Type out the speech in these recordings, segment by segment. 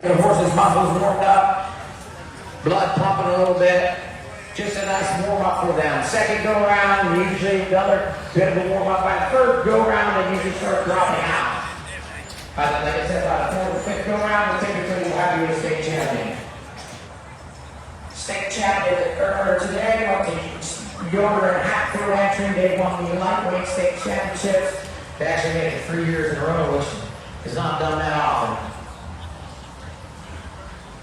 The horse's muscles warmed up, blood pumping a little bit. Just a nice warm up for them. Second go around, usually another bit of a warm up. By the third go around, they usually start dropping out. Like I said, by the fourth or fifth go around, we'll typically have you a state champion. State champion earlier today, up to Yoder and Hatfield entry. They won the lightweight state championships. They actually made it 3 years in a row, which is not done that often.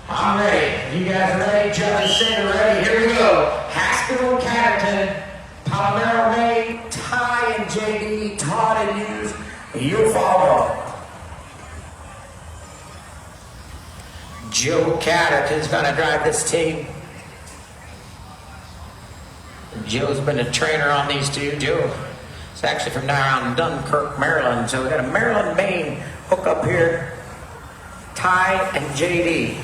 I'm ready. You guys are ready? Judges say they're ready. Here we go. Haskell and Catterton, Palomero May, Ty and JD, Todd and Hughes. You follow. Joe Catterton's going to drive this team. Joe's been a trainer on these two. Joe is actually from down around Dunkirk, Maryland. So we got a Maryland Maine hook up here. Ty and JD.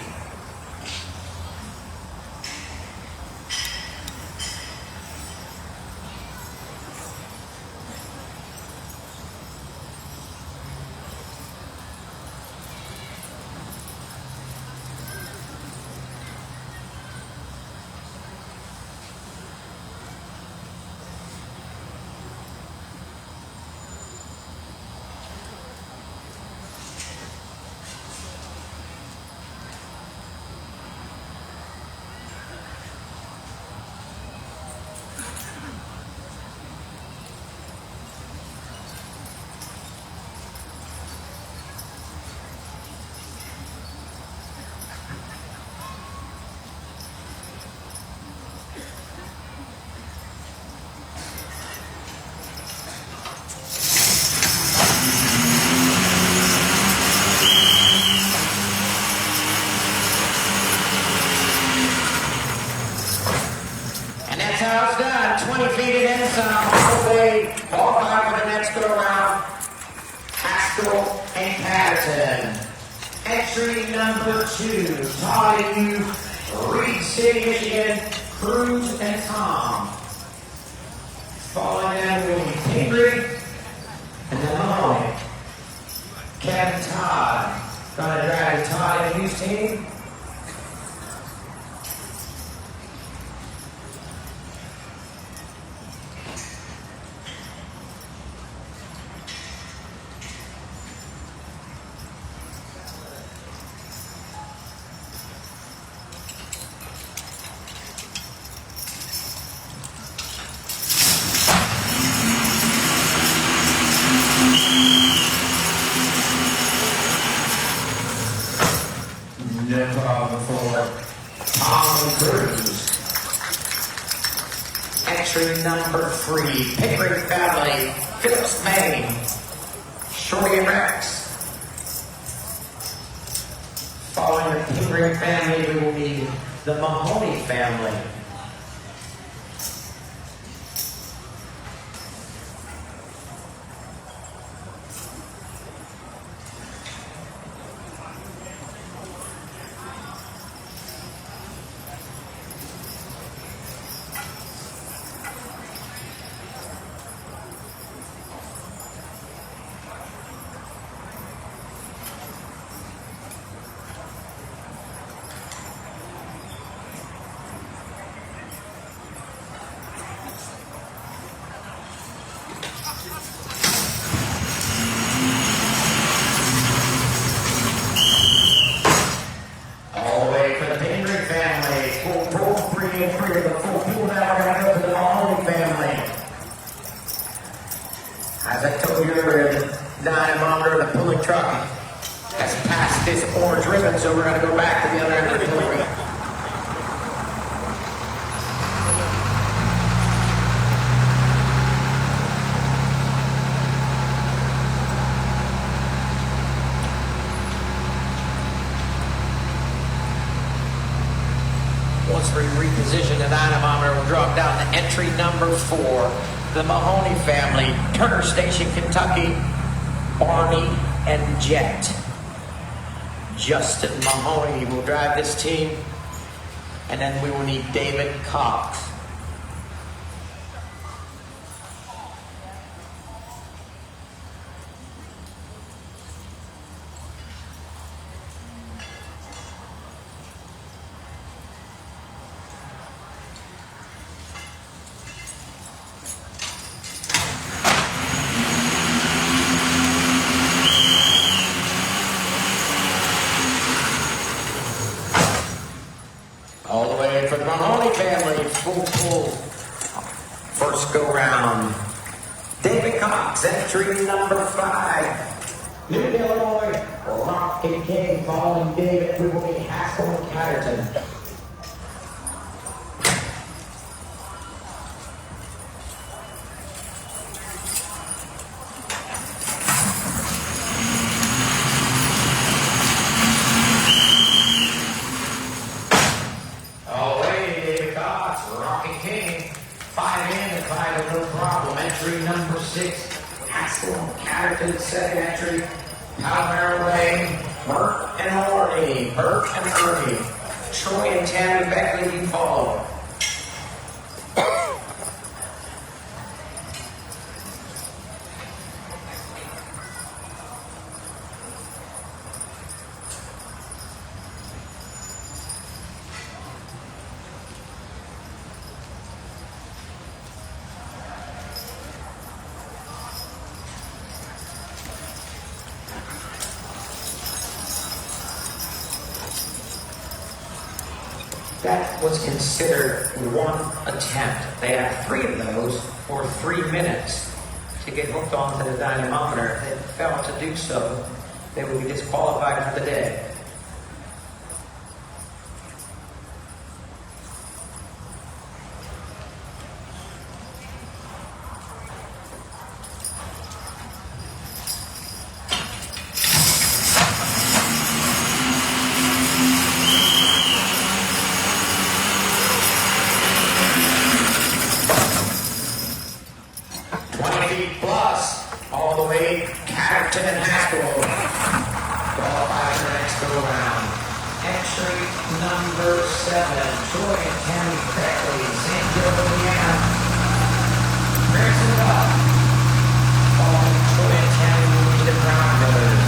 How it's done. 20 feet in some all way, qualified for the next go around. Haskell and Patterson. Entry number 2, Todd and you, Reed City, Michigan, Cruz and Tom. Following them will be Pingree and then Mahoney. Kevin Todd. Gonna drive Todd and Hughes team. No problem for Tom Cruz. Entry number 3, Pickering family, Phillips, Maine, Shorty and Rex. Following the Pickering family, we will be the Mahoney family. As I told you earlier, the dynamometer, the pulling truck, has passed this orange ribbon, so we're going to go back to the other end of the pulling. Once we reposition the dynamometer, we'll drop down to entry number 4, the Mahoney family, Turner Station, Kentucky, Barney and Jet. Justin Mahoney will drive this team, and then we will need David Cox. family, full. First go round. David Cox, entry number 5. New Illinois, Rocky King, following David, we will be Haskell and Catterton. Entry number 6, Haskell Catterton, second entry, Palmer Lane, Burke and Ernie, Troy and Tammy Beckley follow. That was considered one attempt. They had 3 of those for 3 minutes to get hooked onto the dynamometer. If they failed to do so, they would be disqualified for the day. All the way, Catterton and Haskell. Qualified for the next go round. Entry number 7, Troy and Tammy Beckley, St. Joe, Indiana. Grayson up. Following Troy and Tammy will be the Brown brothers.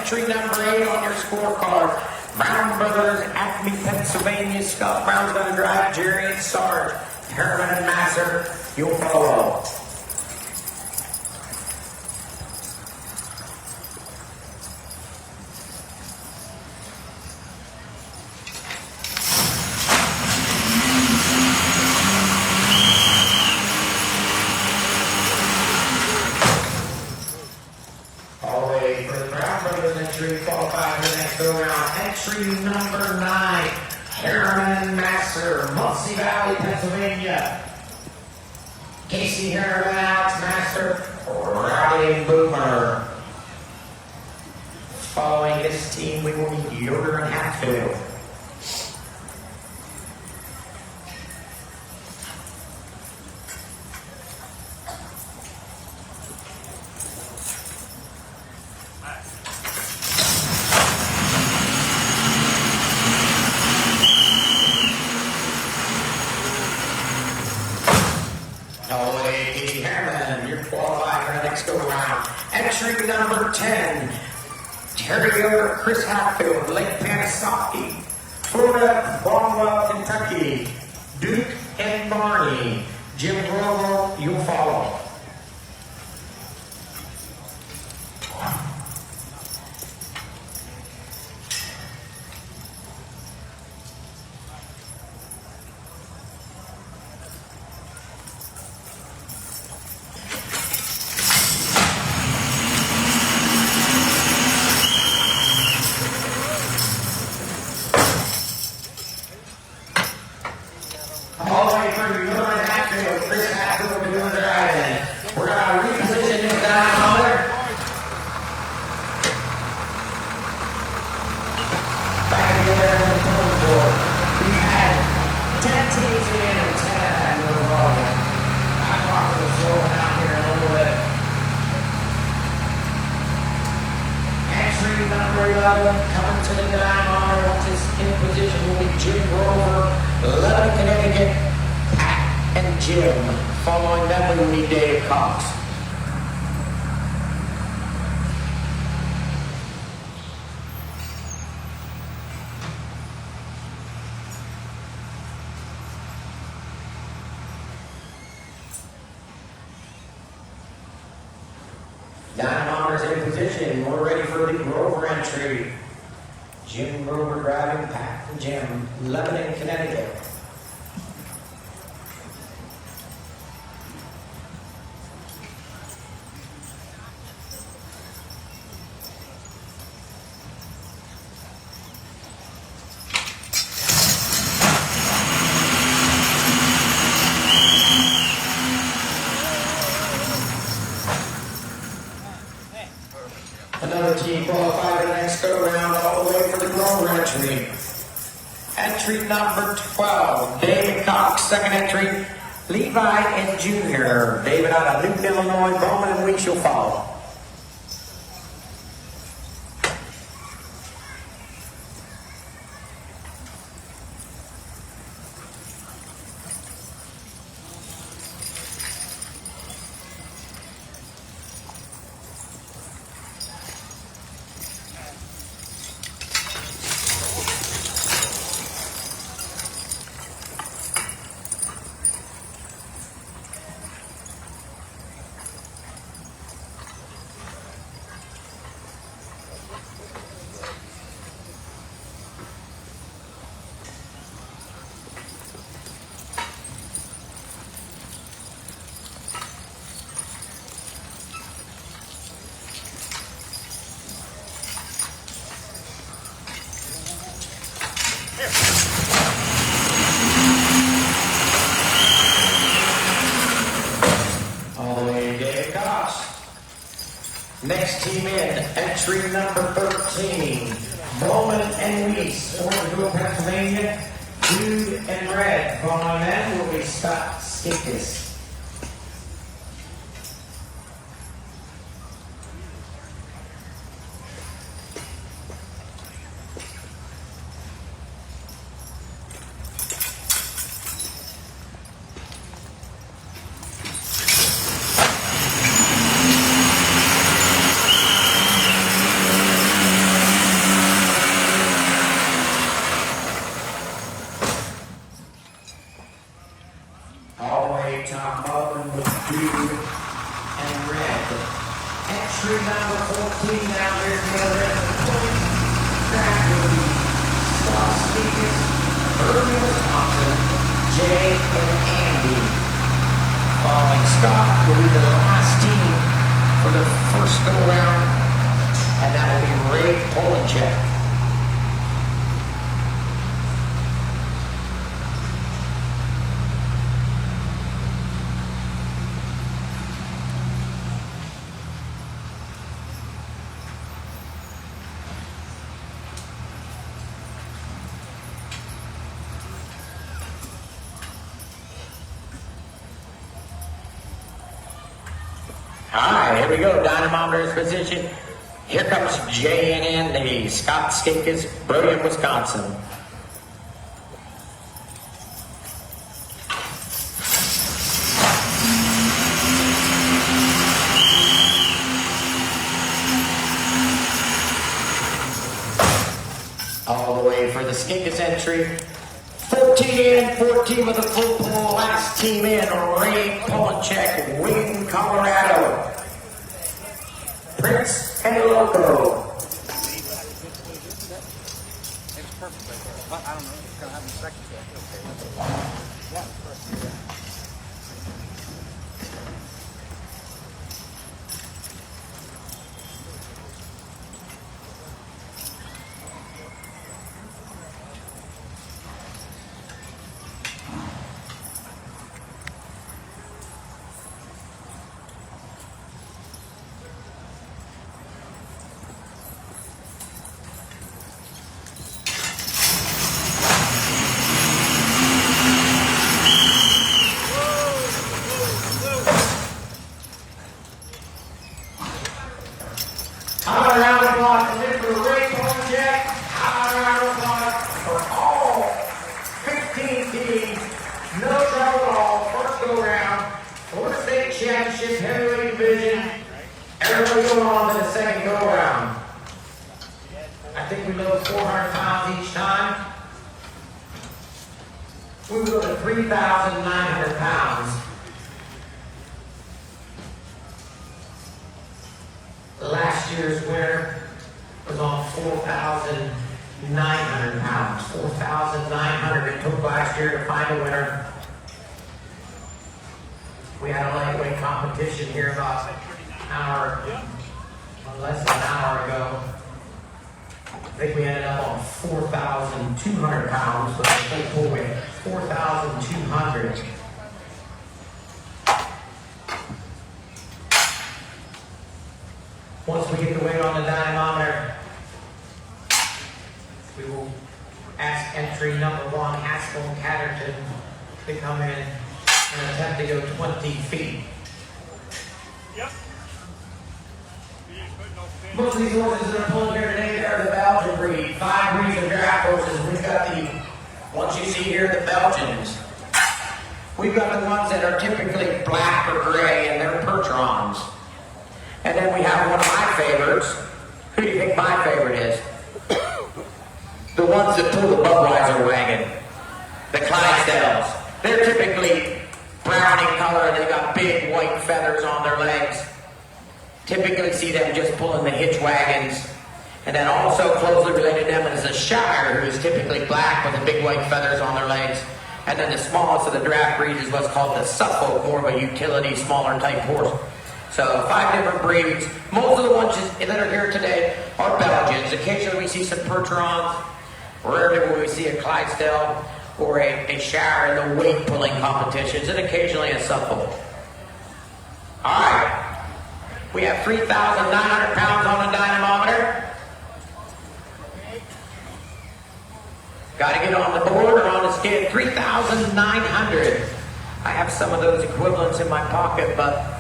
Entry number 8 on your scorecard. Brown Brothers, Acme, Pennsylvania. Scott Brown's going to drive. Jerry and Sarge, Herman and Masser, you'll follow. Entry qualified for the next go round. Entry number 9, Herman Masser, Muncie Valley, Pennsylvania. Casey Herman, Alex Masser, Rowdy Boomer. Following this team, we will need Yoder and Hatfield. Ahoy, Katie Harriman, you're qualified for the next go-round. Entry number 10, Terrier Chris Hatfield, Lake Panasoffkee. Florida, Barnwell, Kentucky, Duke and Barney. Jim Grover, you'll follow. All the way through Northern Hatfield, Chris Hatfield will be doing the driving. We're going to reposition this dynamometer. Back together on the phone board. We had 10 teams in and 10 had no problem. I'm walking the floor down here a little bit. Entry number 11 coming to the dynamometer. Once it's in position will be Jim Grover, Lebanon, Connecticut, Pat and Jim. Following them, we will need Dave Cox. Dynamometer's in position. We're ready for the Grover entry. Jim Grover driving, Pat and Jim, Lebanon, Connecticut. Another team qualified for the next go-round all the way for the Grover entry. Entry number 12, David Cox. Second entry, Levi and Junior. David out of Newton, Illinois. Bowman and Weeks will follow. Next team in, entry number 13, Bowman and Weiss, Orangeville, Pennsylvania, Jude and Red. Following them will be Scott Skinkus. Tom Baldwin with Jude and Red. Entry number 14 down here at the other end of the point. That will be Scott Skinkus, Irving, Wisconsin, Jay and Andy. Following Scott will be the last team for the first go-round, and that will be Ray Polinchek. Hi, here we go. Dynamometer's position. Here comes JNN, Scott Skinkus, Brodian, Wisconsin. for the Skinkus entry. 14 in, 14 with a full pull. Last team in, Ray Polachek, Wing, Colorado. Prince and Loco. It's perfect. But I don't know. It's going to have a second. Okay. Yeah, perfect. High round of applause for Ray Polachek. High round of applause for all 15 teams. No trouble at all. First go round. Florida State Championship Heavyweight Division. Everybody going on to the second go round. I think we load 400 pounds each time. We go to 3,900 pounds. Last year's winner was on 4,900 pounds. 4,900 it took last year to find a winner. We had a lightweight competition here about an hour, less than an hour ago. I think we ended up on 4,200 pounds with a full pull weight. 4,200. Once we get the weight on the dynamometer, we will ask entry number 1, Haskell and Catterton, to come in and attempt to go 20 feet. Yep. Most of these horses that are pulling here today are the Belgian breed. 5 breeds of draft horses. We've got the ones you see here, the Belgians. We've got the ones that are typically black or gray, and they're Percherons. And then we have one of my favorites. Who do you think my favorite is? The ones that pull the Budweiser wagon. The Clydesdales. They're typically brown in color, and they've got big white feathers on their legs. Typically see them just pulling the hitch wagons. And then also closely related to them is a Shire, who is typically black with the big white feathers on their legs. And then the smallest of the draft breeds is what's called the Suffolk, more of a utility, smaller type horse. So 5 different breeds. Most of the ones that are here today are Belgians. Occasionally we see some Percherons. Rarely will we see a Clydesdale or a Shire in the weight pulling competitions, and occasionally a Suffolk. All right. We have 3,900 pounds on the dynamometer. Got to get on the board or on the scale. 3,900. I have some of those equivalents in my pocket, but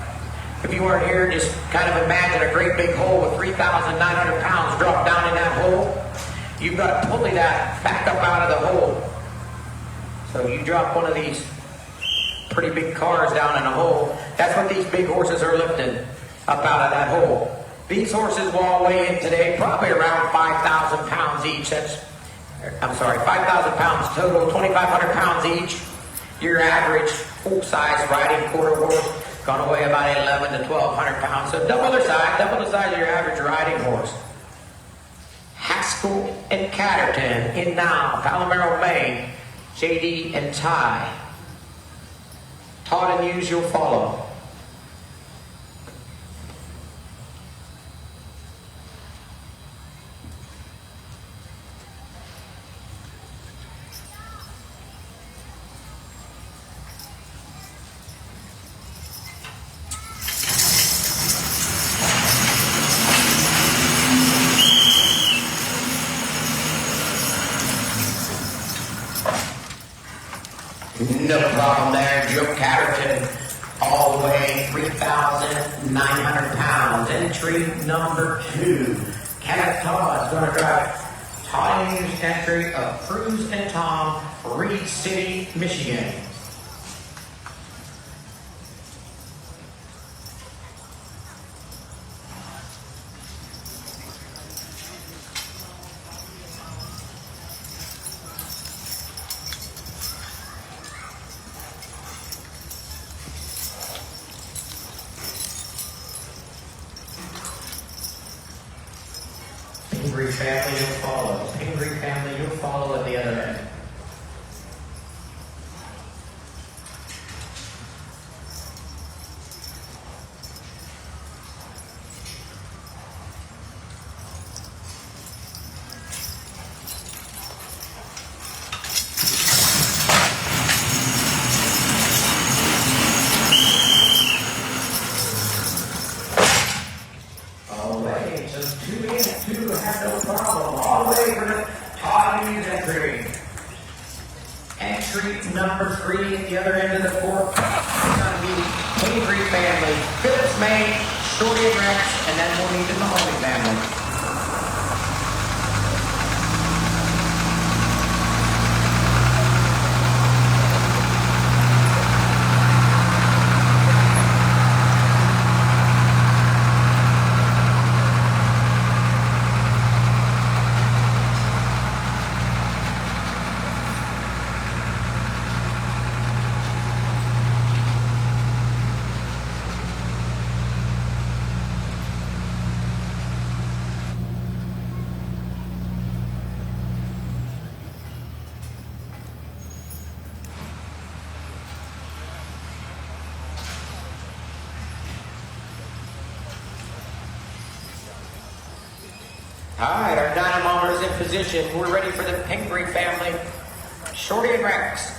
if you weren't here, just kind of imagine a great big hole with 3,900 pounds dropped down in that hole. You've got to pulley that back up out of the hole. So you drop one of these pretty big cars down in a hole. That's what these big horses are lifting up out of that hole. These horses will all weigh in today probably around 5,000 pounds each. 5,000 pounds total, 2,500 pounds each. Your average full-size riding quarter horse gonna weigh about 1,100 to 1,200 pounds. So double the size of your average riding horse. Haskell and Catterton in now, Palomero, Maine, JD and Ty. Todd and Hughes, you'll follow. No problem there, Joe Catterton, all the way 3,900 pounds. Entry number 2. Kenneth Todd is going to drive Todd and Hughes entry of Cruz and Tom, Reed City, Michigan. Pingree family will follow. Pingree family will follow at the other end. All right, so 2 in, 2 have no problem. All the way for the Tommy's entry. Entry number 3 at the other end of the court. It's going to be Pingree family, Phillips, Maine, Shorty and Rex, and then we'll need the Mahoney family. All right, our dynamometer is in position. We're ready for the Pingree family, Shorty and Rex.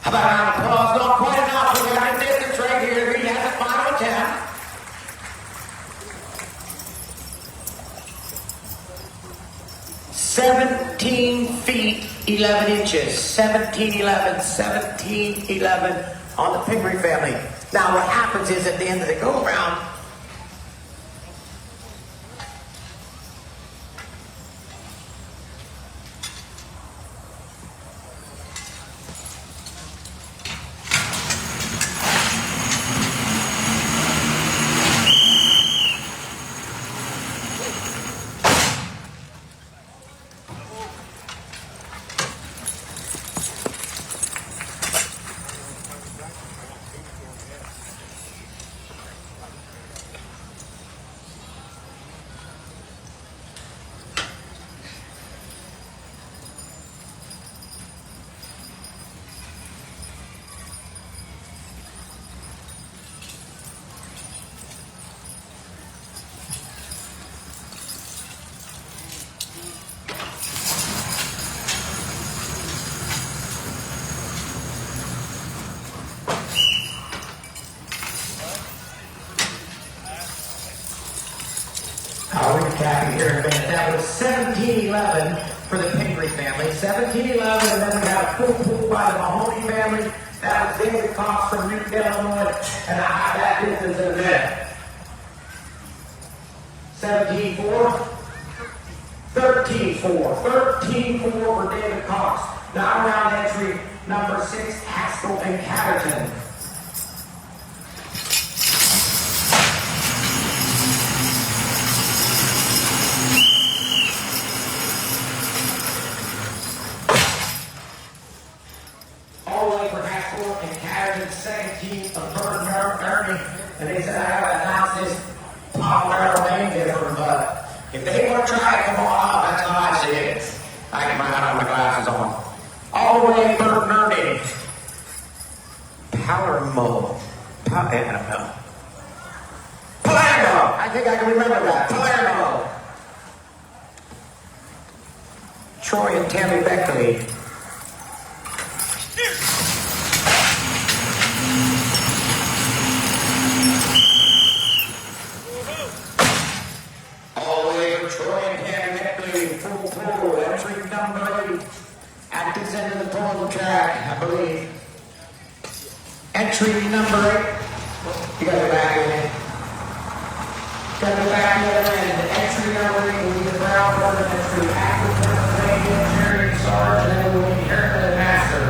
How about a round of applause? Not quite enough. We got a distance right here. Green has a final 10. 17 feet 11 inches. 17-11 on the Pingree family. Now what happens is at the end of the go round, I'll recap here in a minute. That was 17-11 for the Pingree family. 17-11, and then we got a full pool by the Mahoney family. That was David Cox from Newton, Illinois, and I have that distance in a minute. 17-4. 13-4. 13-4 for David Cox. Now round entry number 6, Haskell and Catterton. And Catterton, 17th of Burton Ernie, and they said I gotta announce this Pomeranian lane different, but if they want to try it, come on up. That's how I see it. I can have my glasses on. All the way Burton Ernie. Palermo. Palermo. I think I can remember that. Palermo. Troy and Tammy Beckley. Troy and Tammy Beckley, full entry number 8. I believe. Entry number 8. You gotta go back in it. Gotta go back the other end. Entry number 8 will be the Brown Order entry. Active Pennsylvania, Jerry Sarge, and then we'll inherit the master.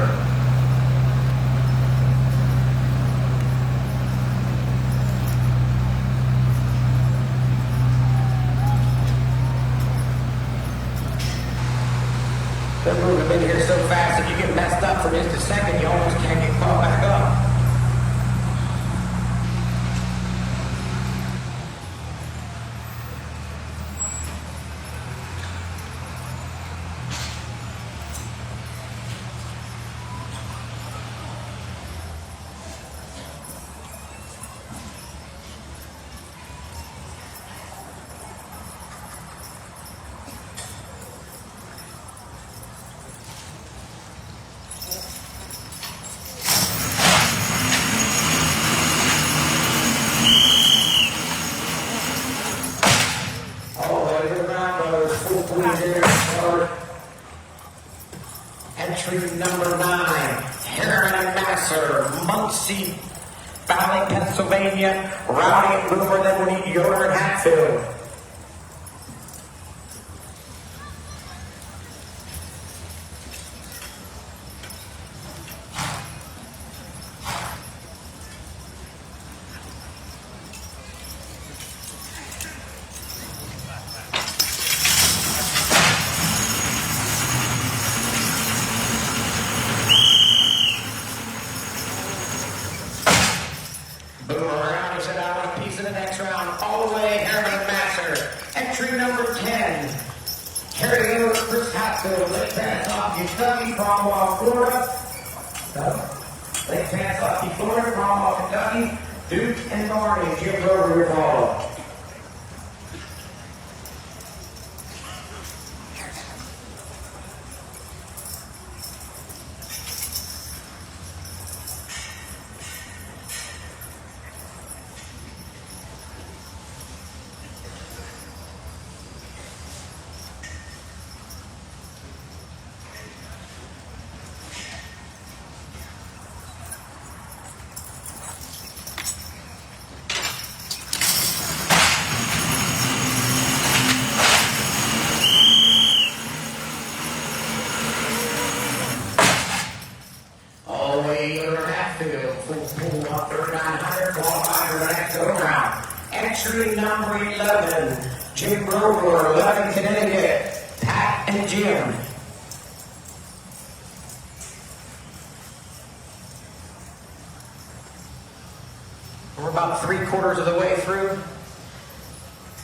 They're moving in here so fast that you get messed up for just a second, you almost can't get caught back up. Entry number 9, Harriman and Masser, Muncie Valley, Pennsylvania, Rowdy and Boomer, then we need Yoder and Hatfield. Boomer around, he said, I want a piece of the next round. All the way, Harriman and Masser. Entry number 10, Harry Yoder, Chris Hatfield, Lake Panasoffkee, Kentucky, Cromwell, Florida. Lake Panasoffkee, Florida, Cromwell, Kentucky, Duke and Barney, Jim Grover, Rivaldo. Full up 3,900, qualified for the next go round. Entry number 11, Jim Grover, Levin, Connecticut, Pat and Jim. We're about 3/4 of the way through.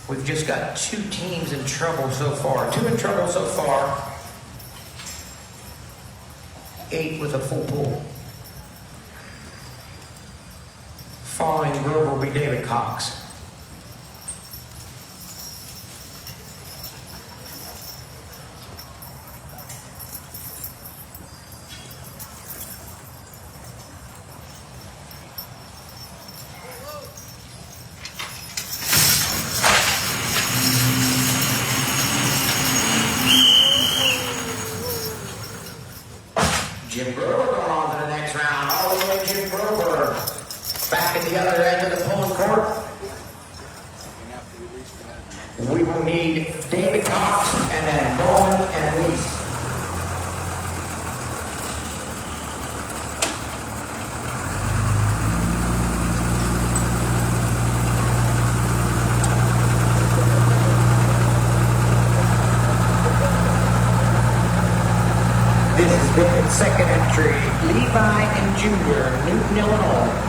We've just got 2 teams in trouble so far. 2 in trouble so far. 8 with a full pool. Following Grover will be David Cox. Jim Grover going on to the next round. All the way, Jim Grover. Back at the other end of the pulling court. We will need David Cox and then Bowman and Reese. This is the second entry, Levi and Junior, Newton, Illinois.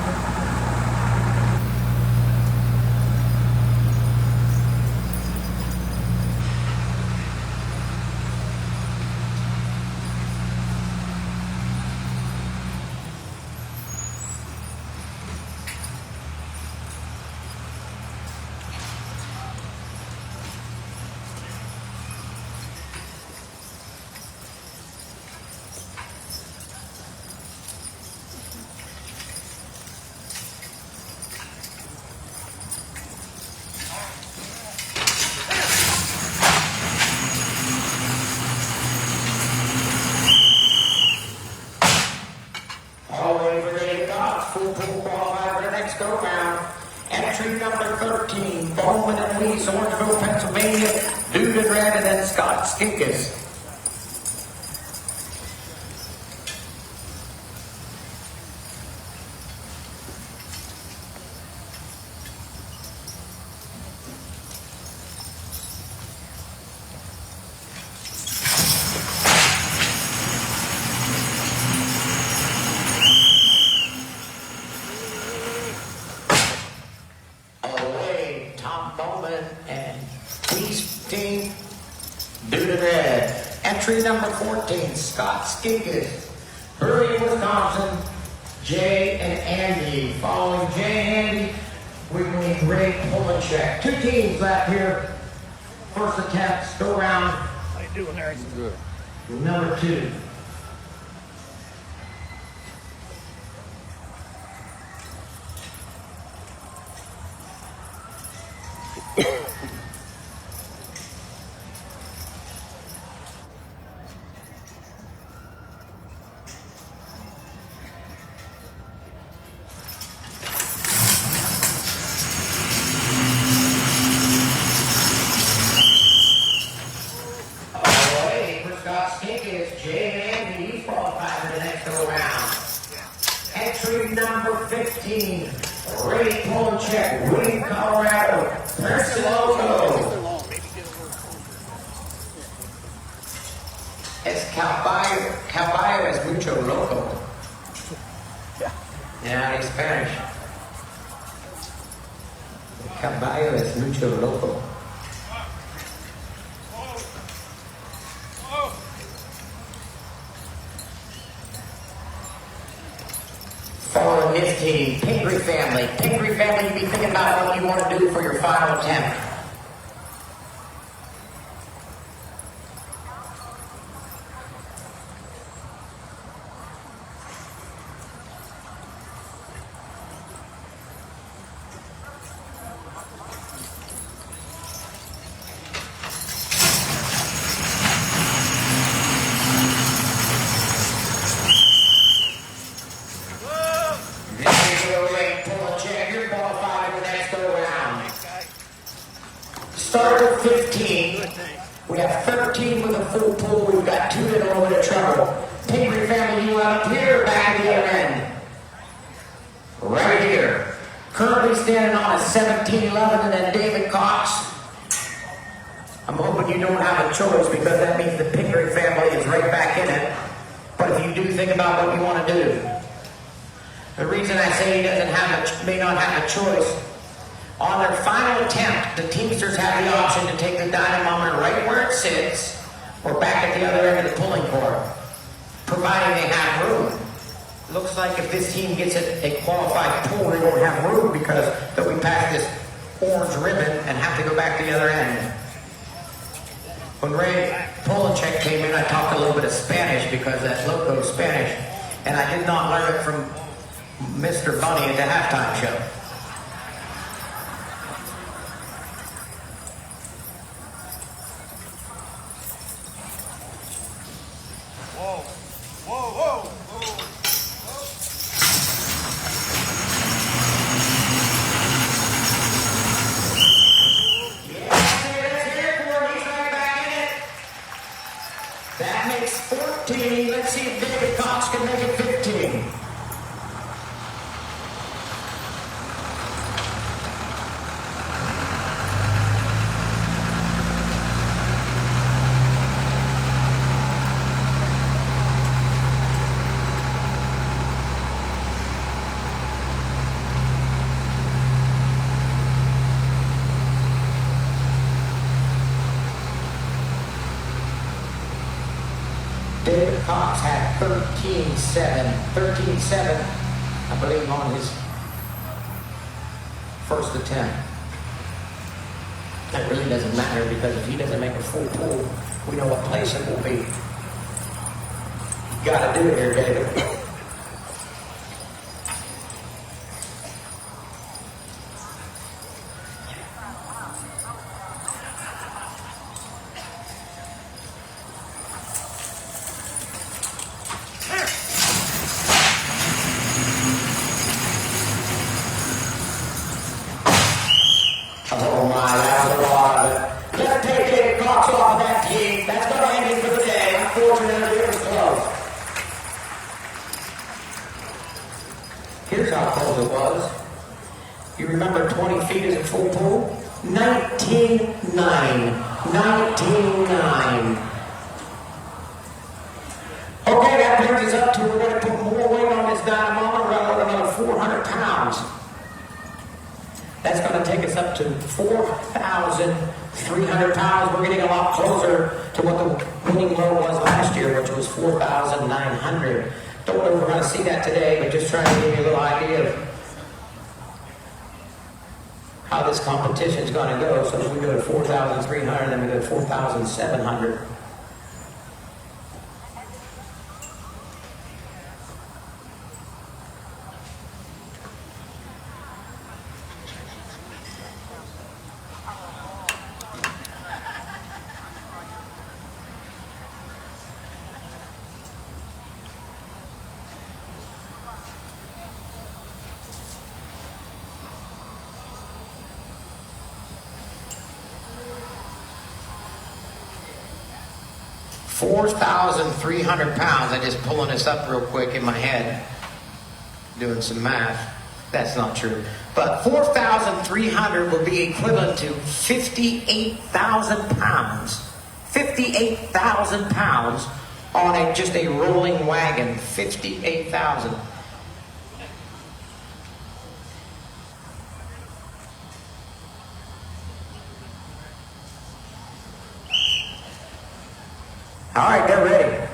Entry number 13, Bowman and Lee's, Orangeville, Pennsylvania. Dude in red, and then Scott Skinkus. Away, Tom Bowman and Lee's team. Dude in red. Entry number 14, Scott Skinkus. Hurley, Wisconsin. Jay and Andy. Following Jay and Andy, we're going to Ray Polachek. 2 teams left here. First attempts, go round. How you doing there? Good. Number 2. Away for Scott Skinkus. Jay and Andy, he's qualified for the next go round. Entry number 15, Ray Polachek, Wayne, Colorado. Press the logo. Es caballo es mucho loco. Yeah, he's Spanish. Caballo es mucho loco. Following his team, Pingree family. Pingree family, you be thinking about what you want to do for your final attempt. You're qualified for the next go round. Start with 15. We have 13 with a full pool. We've got 2 that are a little bit of trouble. Pingree family, you up here, back at the other end. Right here. Currently standing on a 17-11, and then David Cox. I'm hoping you don't have a choice because that means the Pingree family is right back in it. But if you do think about what you want to do. The reason I say he may not have a choice, on their final attempt, the Teamsters have the option to take the dynamometer right where it sits or back at the other end of the pulling cord, providing they have room. Looks like if this team gets a qualified pull, they won't have room because they'll be past this orange ribbon and have to go back to the other end. When Ray Polachek came in, I talked a little bit of Spanish because that logo is Spanish, and I did not learn it from Mr. Bunny at the halftime show. Whoa, whoa, whoa, whoa. Yeah, let's hear it for him. He's right back in it. That makes 14. Let's see if David Cox can make it 15. David Cox had 13-7, I believe, on his first attempt. That really doesn't matter because if he doesn't make a full pull, we know what place it will be. You gotta do it here, David. Oh my, that was a lot of it. Let's take David Cox off that team. That's going to end it for the day. Unfortunately, it was close. Here's how close it was. You remember 20 feet is a full pool? 19.9. 19.9. Okay, that brings us up to, we're going to put more weight on this dynamometer. We're going to load another 400 pounds. That's going to take us up to 4,300 pounds. We're getting a lot closer to what the winning load was last year, which was 4,900. Don't know if we're going to see that today, but just trying to give you a little idea of how this competition is going to go. So if we go to 4,300, then we go to 4,700. £4,300. I'm just pulling this up real quick in my head, doing some math. That's not true. But 4,300 will be equivalent to 58,000 pounds. 58,000 pounds on just a rolling wagon. 58,000. All right, they're ready.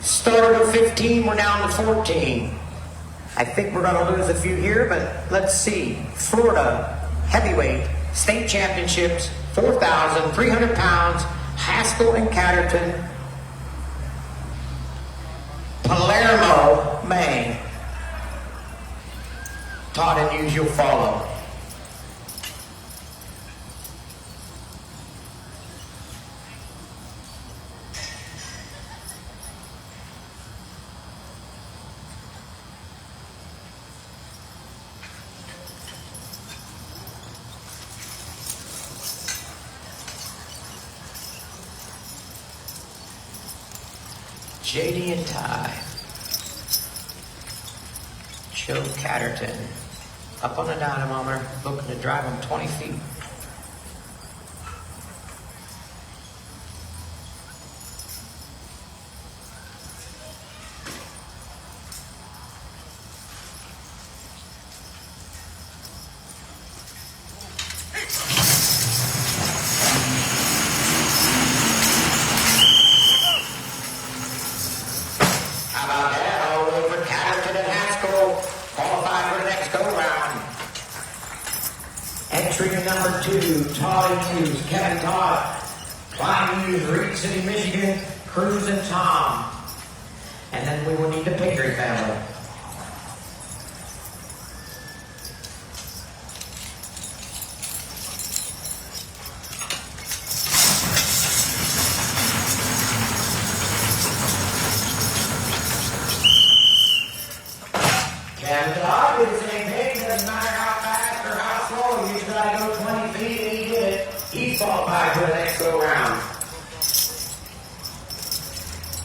Started with 15, we're down to 14. I think we're going to lose a few here, but let's see. Florida heavyweight state championships, 4,300 pounds, Haskell and Catterton, Palermo, Maine. Todd and Hughes, you'll follow. JD and Ty. Joe Catterton. Up on the dynamometer, looking to drive him 20 feet. Number 2, Todd Hughes, Kevin Todd, Clyde Hughes, Reed City, Michigan, Cruz and Tom. And then we will need the Patriot family. Kevin Todd did the same thing, doesn't matter how fast or how slow, you just gotta go 20 feet and he did it. He's qualified for the next go round.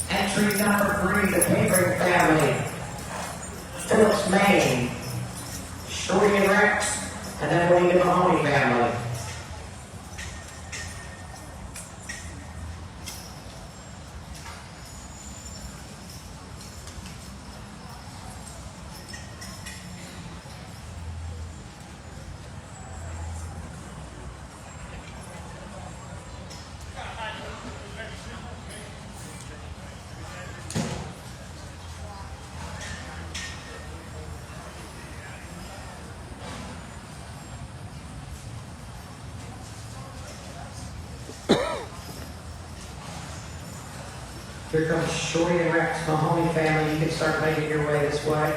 Entry number 3, the Patriot family. Phillips, Maine, Shorty and Rex, and then we'll need the Mahoney family. Here comes Shorty and Rex, Mahoney family. You can start making your way this way.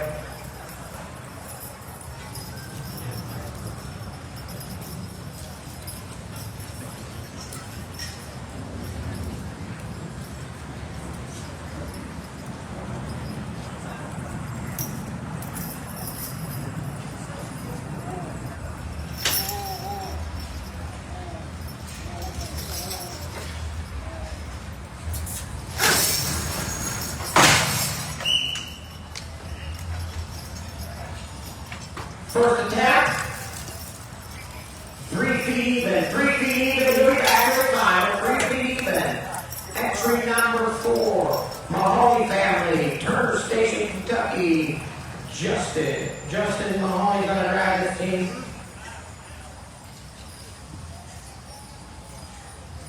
first attack. 3 feet even, 3 feet even, do it accurate time, 3 feet even. Entry number 4, Mahoney family, Turner Station, Kentucky. Justin Mahoney's gonna drive this team.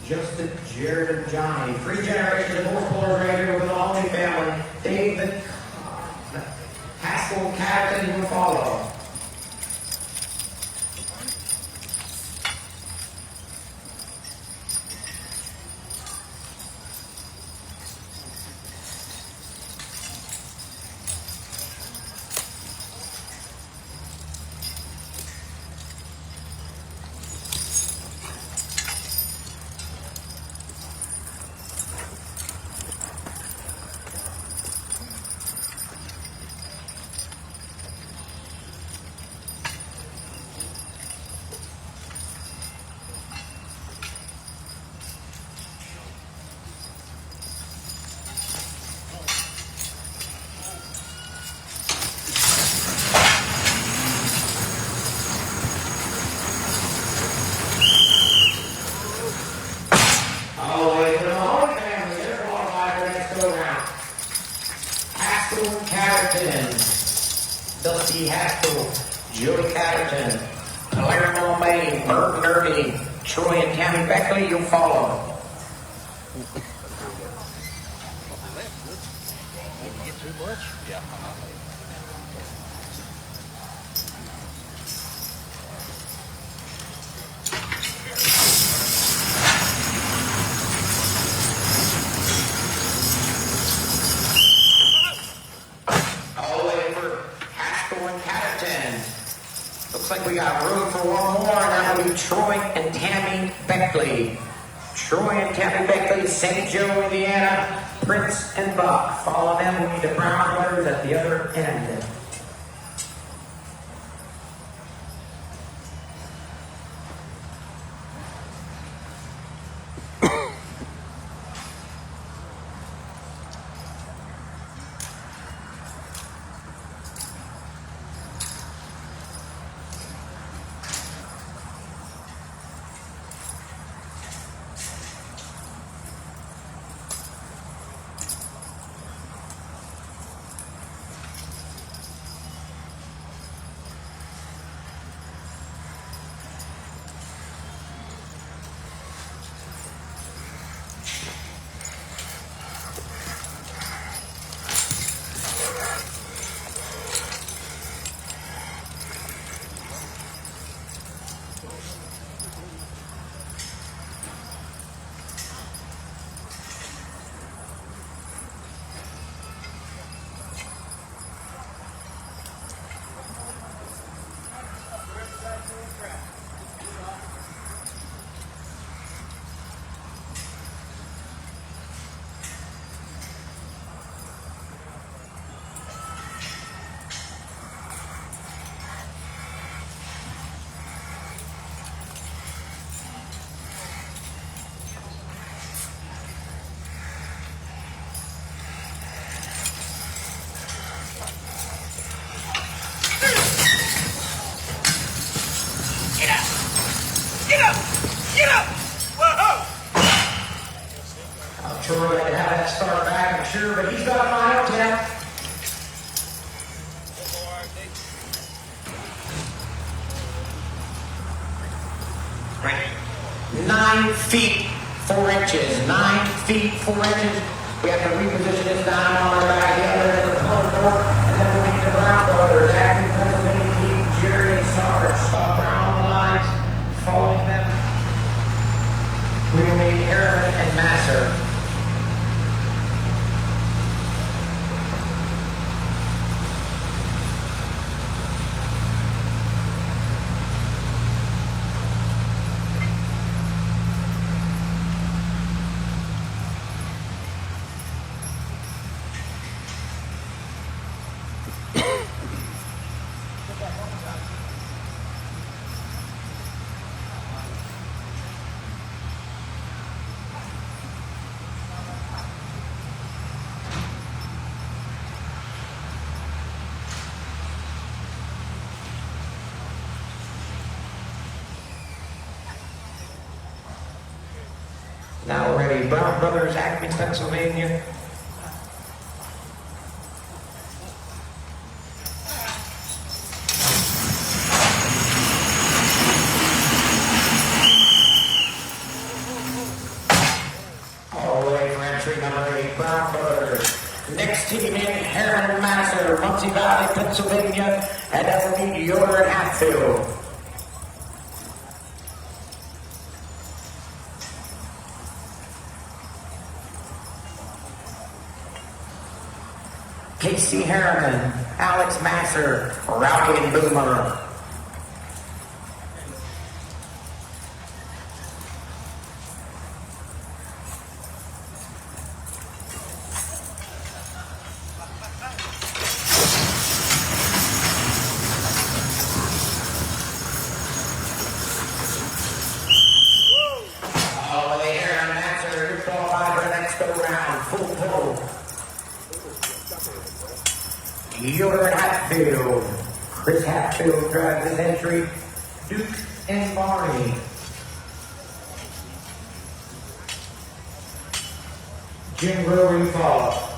Justin, Jared, and Johnny. 3 generations of horse pullers right here with the Mahoney family. David, Haskell, Captain will follow. All the way to the Mahoney family. They're qualified for the next go-round. Haskell Catterton. Dusty Haskell. Joey Catterton. Palermo May. Bert Derby. Troy and Tammy Beckley, you'll follow. Get too much? Yeah. All the way for Haskell and Catterton. Looks like we got room for one more, and that'll be Troy and Tammy Beckley. Troy and Tammy Beckley, St. Joe, Indiana. Prince and Buck. Follow them. We need the brown letters at the other end. Troy had that start back, I'm sure, but he's got a final attempt. Right. 9 feet 4 inches. 9 feet 4 inches. We have to reposition this down on our back the other end of the color board, and then we need the Brown brothers. Acting Pennsylvania Keith, Jerry, and Sarge. Stop Brown on the lines, following them. We will need Aaron and Masser. Now we're ready. Brown Brothers, Acme, Pennsylvania. All the way for entry number 8, Brown Brothers. Next team in, Harriman Master, Muncie Valley, Pennsylvania, and that will meet Yoder and Hatfield. Casey Harriman, Alex Masser, Rowdy and Boomer. Oh, the Harriman Masser, you're qualified for the next go round, full pull. Yoder Hatfield. Chris Hatfield drives his entry. Duke and Barney. Jim Brewery follow.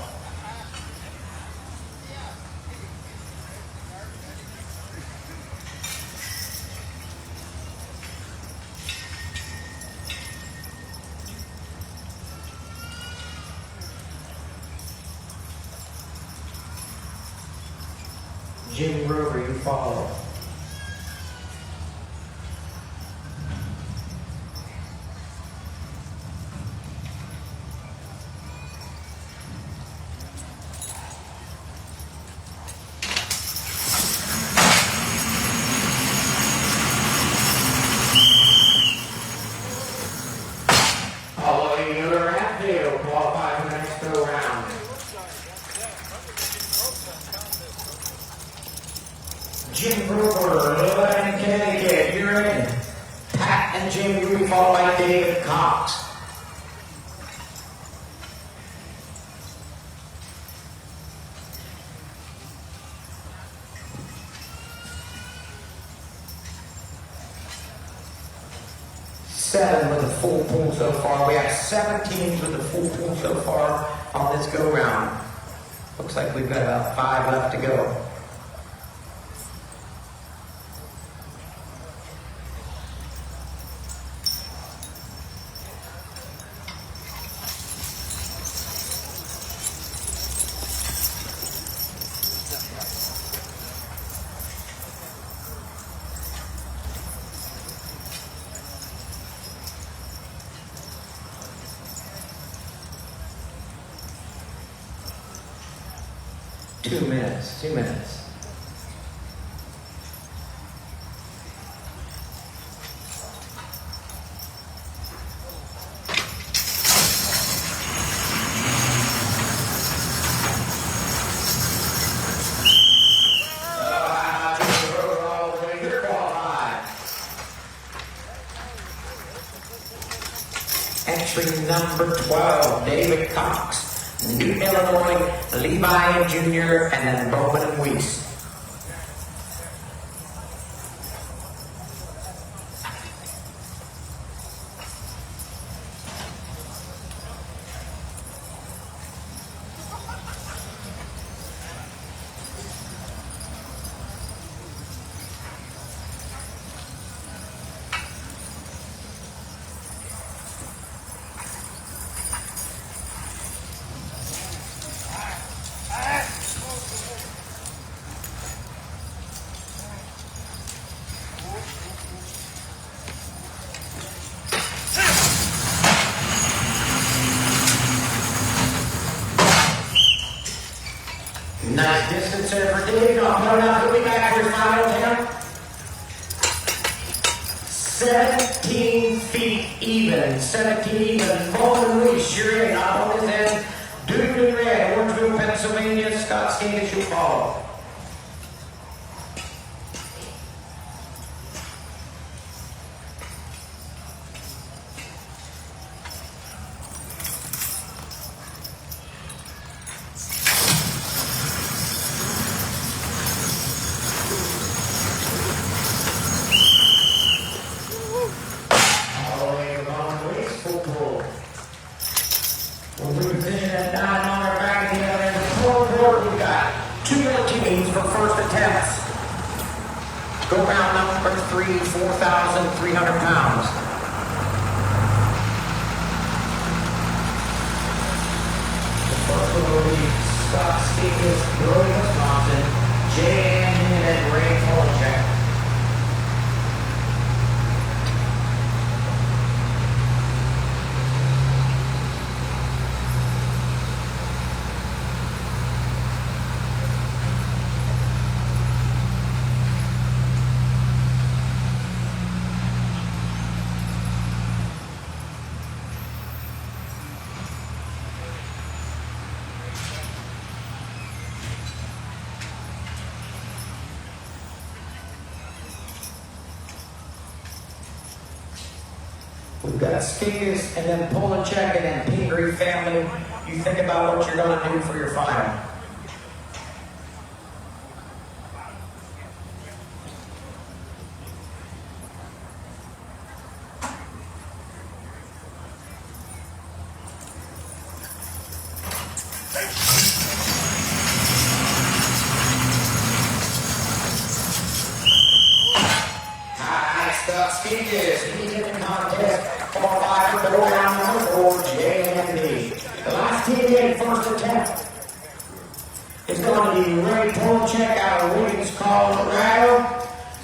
Jim Brewer, you follow. Following Yoder Hatfield, qualified for the next go round. Jim Brewer, Lillian, Connecticut, you're in. Pat and Jim Brewer, followed by David Cox. Seven with a full pool so far. We have 7 teams with a full pool so far on this go round. Looks like we've got about 5 left to go. Two minutes. Entry number 12, David Cox. Newton, Illinois, Levi and Jr., and then Bowman and Weiss. Nice distance there for Dave. I'll put it out. He'll be back for his final attempt. 17 feet even. 17 even. Bowman Weiss, you're in. Up on his end. Duke in red. Orangeville, Pennsylvania. Scott Skanis, you'll follow. All the way to Bowman Weiss, full pull. 4,300 pounds. The first one will be Scott Stevens, Brody Wisconsin, Jay Anderson, and Ray Polachek. We've got Spears and then Polachek and then Pingree family. You think about what you're going to do for your final. Scott Spears, he's in the contest for five for the round number 4, JMD. The last TDA first attempt is going to be Ray Polachek out of Williams, Colorado.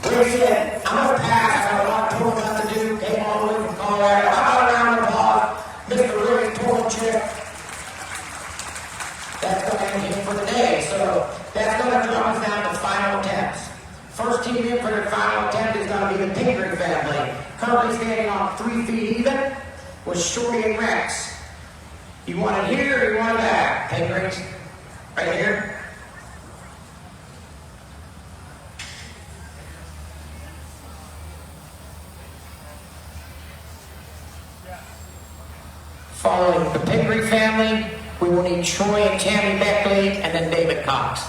Ray said, I'm going to pass, I have a lot of told not to do, came all the way from Colorado. How about a round of applause, Mr. Ray Polachek. That's going to end him for the day, so that's going to drop us down to final attempts. First team in for the final attempt is going to be the Pingree family. Currently standing on 3 feet even with Shorty and Rex. You want it here or you want it back? Pingrees, right here. Following the Pingree family, we will need Troy and Tammy Beckley and then David Cox.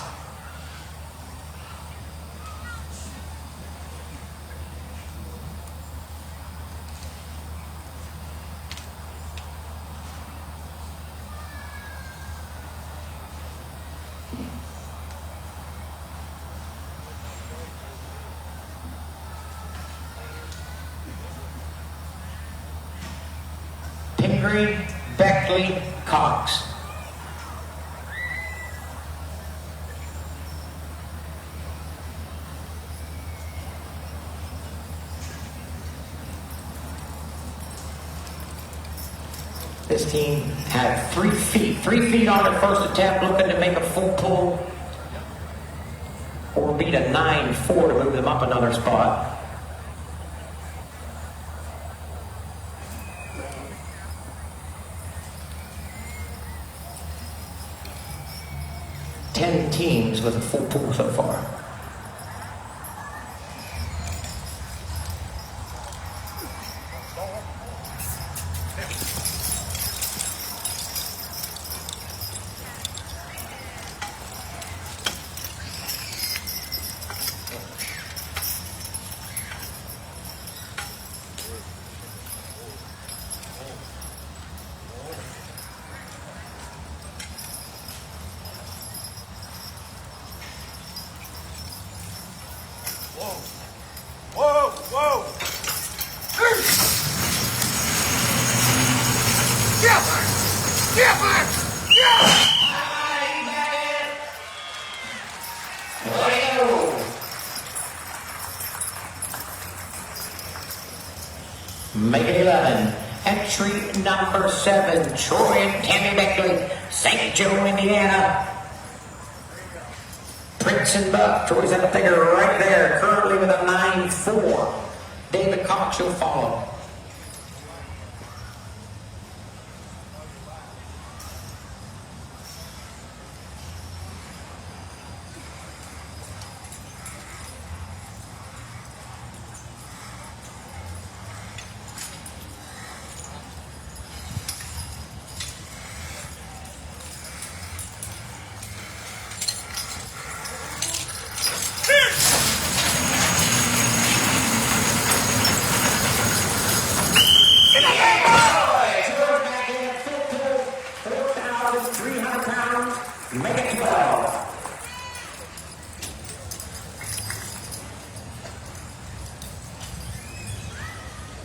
Pingree, Beckley, Cox. This team had 3 feet. 3 feet on their first attempt, looking to make a full pull or beat a 9-4 to move them up another spot. Teams with a full pool so far. Whoa, whoa. Make it 11. Entry number 7, Troy and Tammy Beckley, St. Joe, Indiana. Prince and Buck, Troy's at the figure right there, currently with a 9-4. David Cox will follow.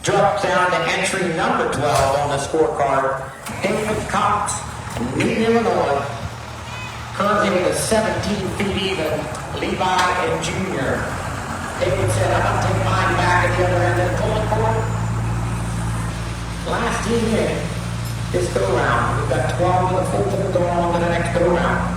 drops down to entry number 12 on the scorecard. David Cox, Newton, Illinois. Currently with a 17 feet even, Levi and Junior. David said, I'm going to take mine back at the other end of the pulling court. Last team in this go round. We've got 12 and 14 going on to the next go round.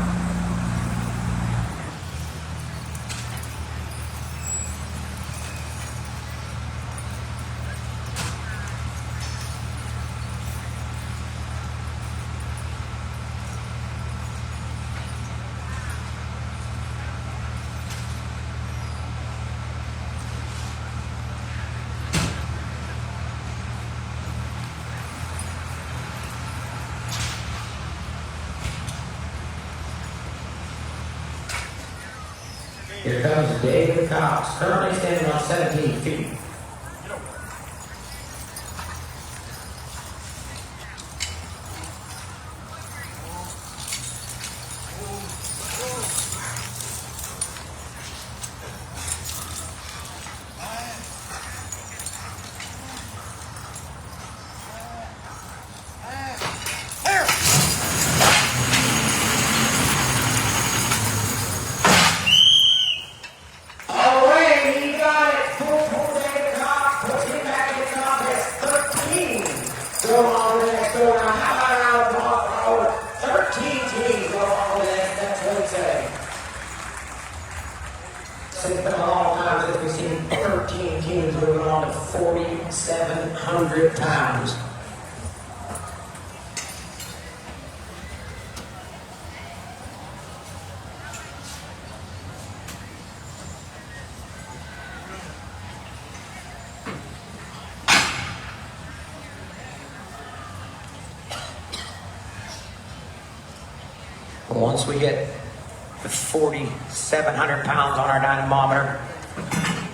Here comes David Cox, currently standing on 17 feet. It's been a long time since we've seen 13 teams moving on to 4,700 pounds. Once we get the 4,700 pounds on our dynamometer,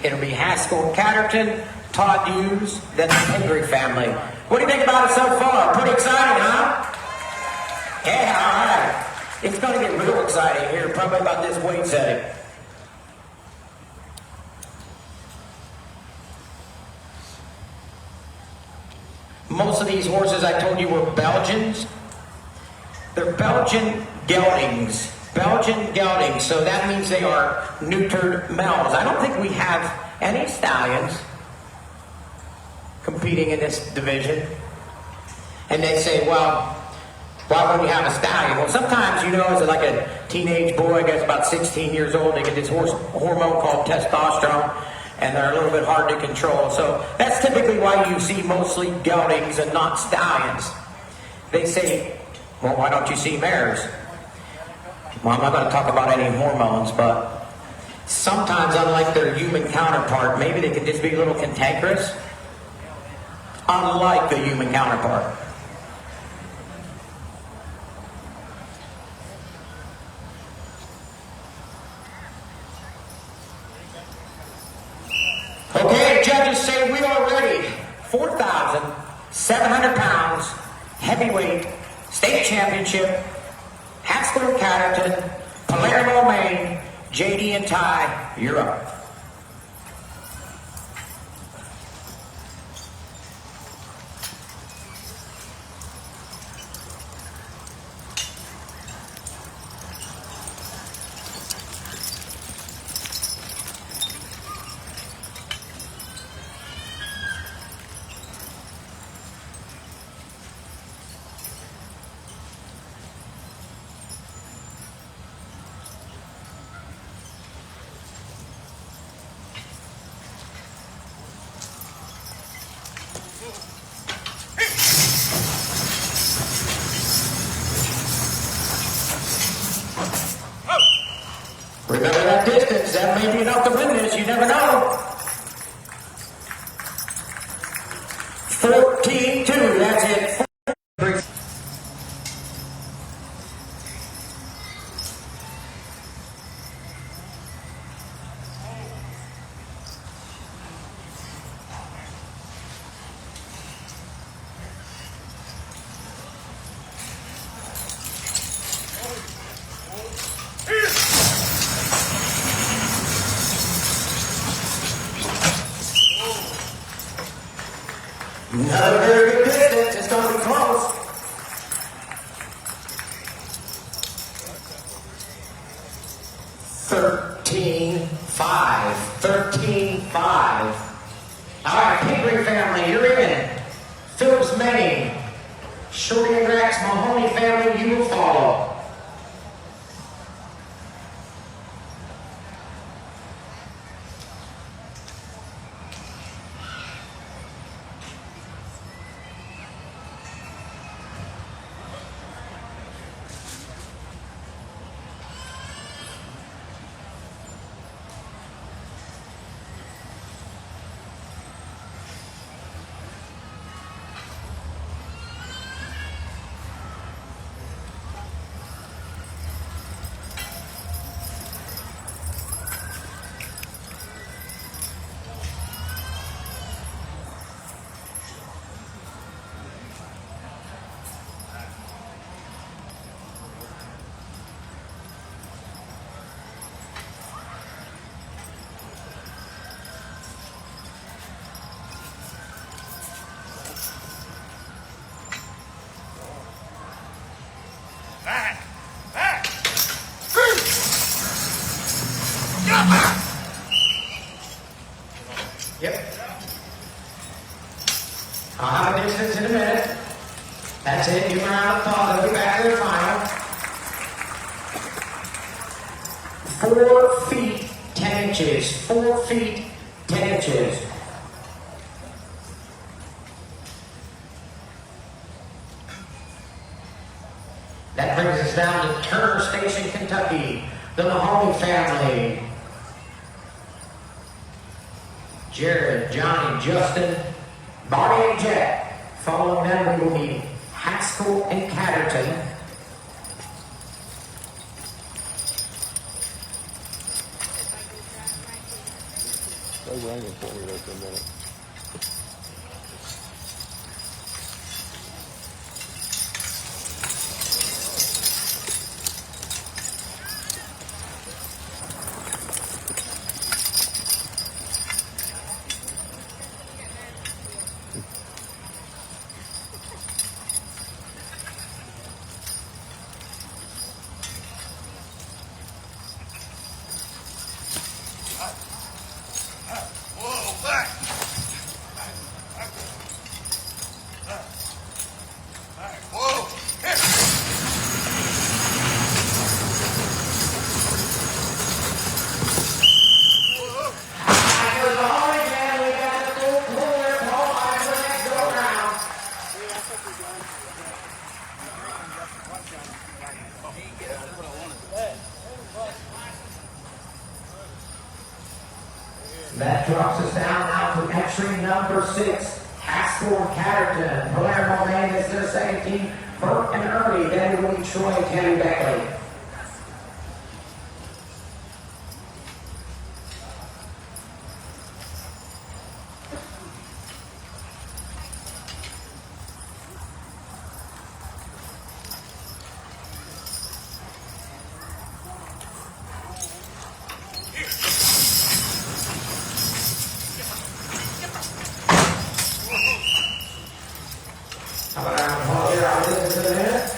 it'll be Haskell Catterton, Todd Hughes, then the Hendry family. What do you think about it so far? Pretty exciting, huh? Yeah, all right. It's going to get real exciting here, probably about this weight setting. Most of these horses I told you were Belgians. They're Belgian geldings. Belgian geldings, so that means they are neutered males. I don't think we have any stallions competing in this division. And they say, well, why would we have a stallion? Well, sometimes, you know, as like a teenage boy, I guess about 16 years old, they get this hormone called testosterone, and they're a little bit hard to control. So that's typically why you see mostly geldings and not stallions. They say, well, why don't you see mares? Well, I'm not going to talk about any hormones, but sometimes, unlike their human counterpart, maybe they can just be a little cantankerous, unlike the human counterpart. Okay, judges say we are ready. 4,700 pounds, heavyweight, state championship, Haskell and Catterton, Palermo, Maine, JD and Ty, you're up. Remember that distance, that may be enough to win this, you never know. 14-2, that's it. Another very good distance. It's going to be close. 13-5. 13-5. All right, Pingree family, you're in. Phillips, Maine. Shorty and Rex, Mahoney family, you will follow. Back! Back! Yep. I'll have a distance in a minute. That's it. Give them a round of applause. They'll be back to their final. 4 feet, 10 inches. 4 feet, 10 inches. That brings us down to Turner Station, Kentucky. The Mahoney family. Jared, Johnny, Justin, Bobby, and Jet. Following them, we will need Haskell and Catterton. Stay raining for me there for a minute. Whoa, back! Back. Whoa! Here! Whoa! After the Mahoney family, we got the full corner. Paul, I will next go around. That drops us down now to entry number 6, Haskell and Catterton. Palermo man is their second team. Burke and Ernie, then we will need Troy and Tammy Beckley. How about I Paul here? I'll listen to the minute.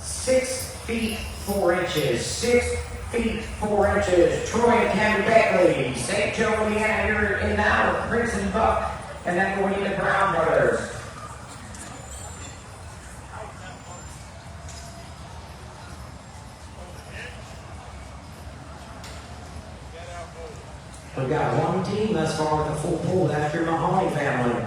Six feet 4 inches. 6 feet 4 inches. Troy and Tammy Beckley. St. Joe, Indiana, here in now with Prince and Buck. And then we'll need the Brown brothers. We've got one team thus far with a full pool. That's your Mahoney family.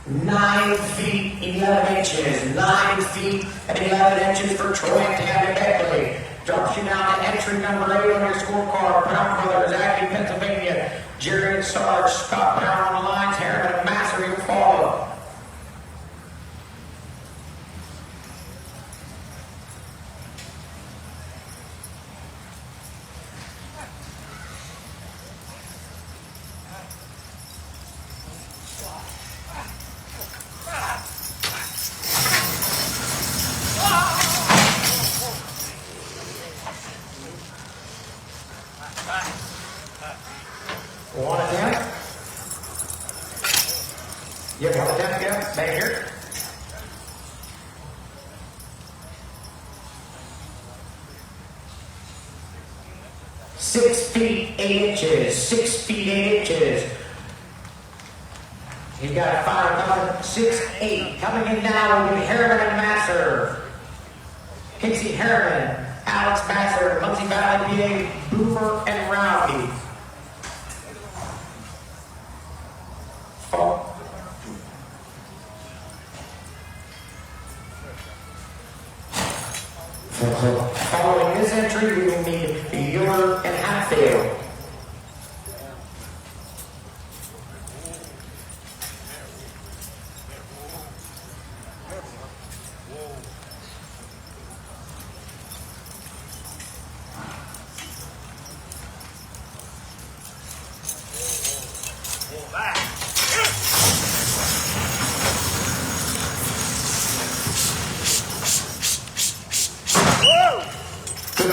9 feet 11 inches. 9 feet and 11 inches for Troy and Tammy Beckley. Drops you down to entry number 8 on your scorecard. Brown Brothers, Acton, Pennsylvania. Jerry and Sarge, Scott Brown on the lines. Harriman and Massey will follow. One attempt. Yeah, one attempt, yeah. Back here. Six feet 8 inches. 6 feet 8 inches. He's got a fire coming. 6'8". Coming in now will be Harriman and Masser. Casey Harriman, Alex Masser, Muncie Valley, PA, Boomer and Rowdy. Following this entry, we will need Euler and Hatfield.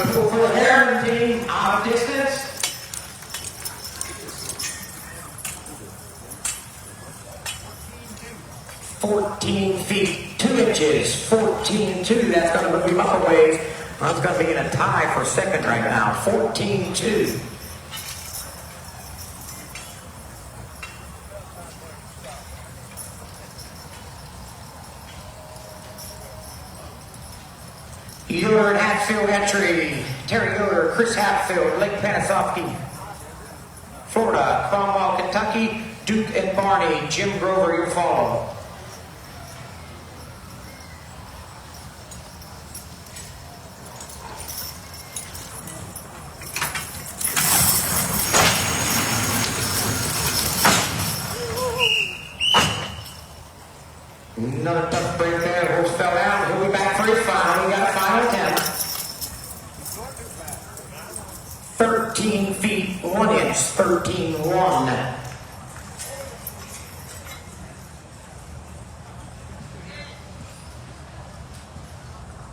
For the Harriman team, out of distance. $14 feet 2 inches. 14-2. That's going to move him up a ways. That's going to be in a tie for second right now. 14-2. Euler and Hatfield entry. Terry Euler, Chris Hatfield, Lake Panasoffkee, Florida, Cromwell, Kentucky, Duke and Barney, Jim Grover, you follow. Another tough break there. Horse fell down. He'll be back for his final. He got a final attempt. 13 feet 1 inch. 13-1.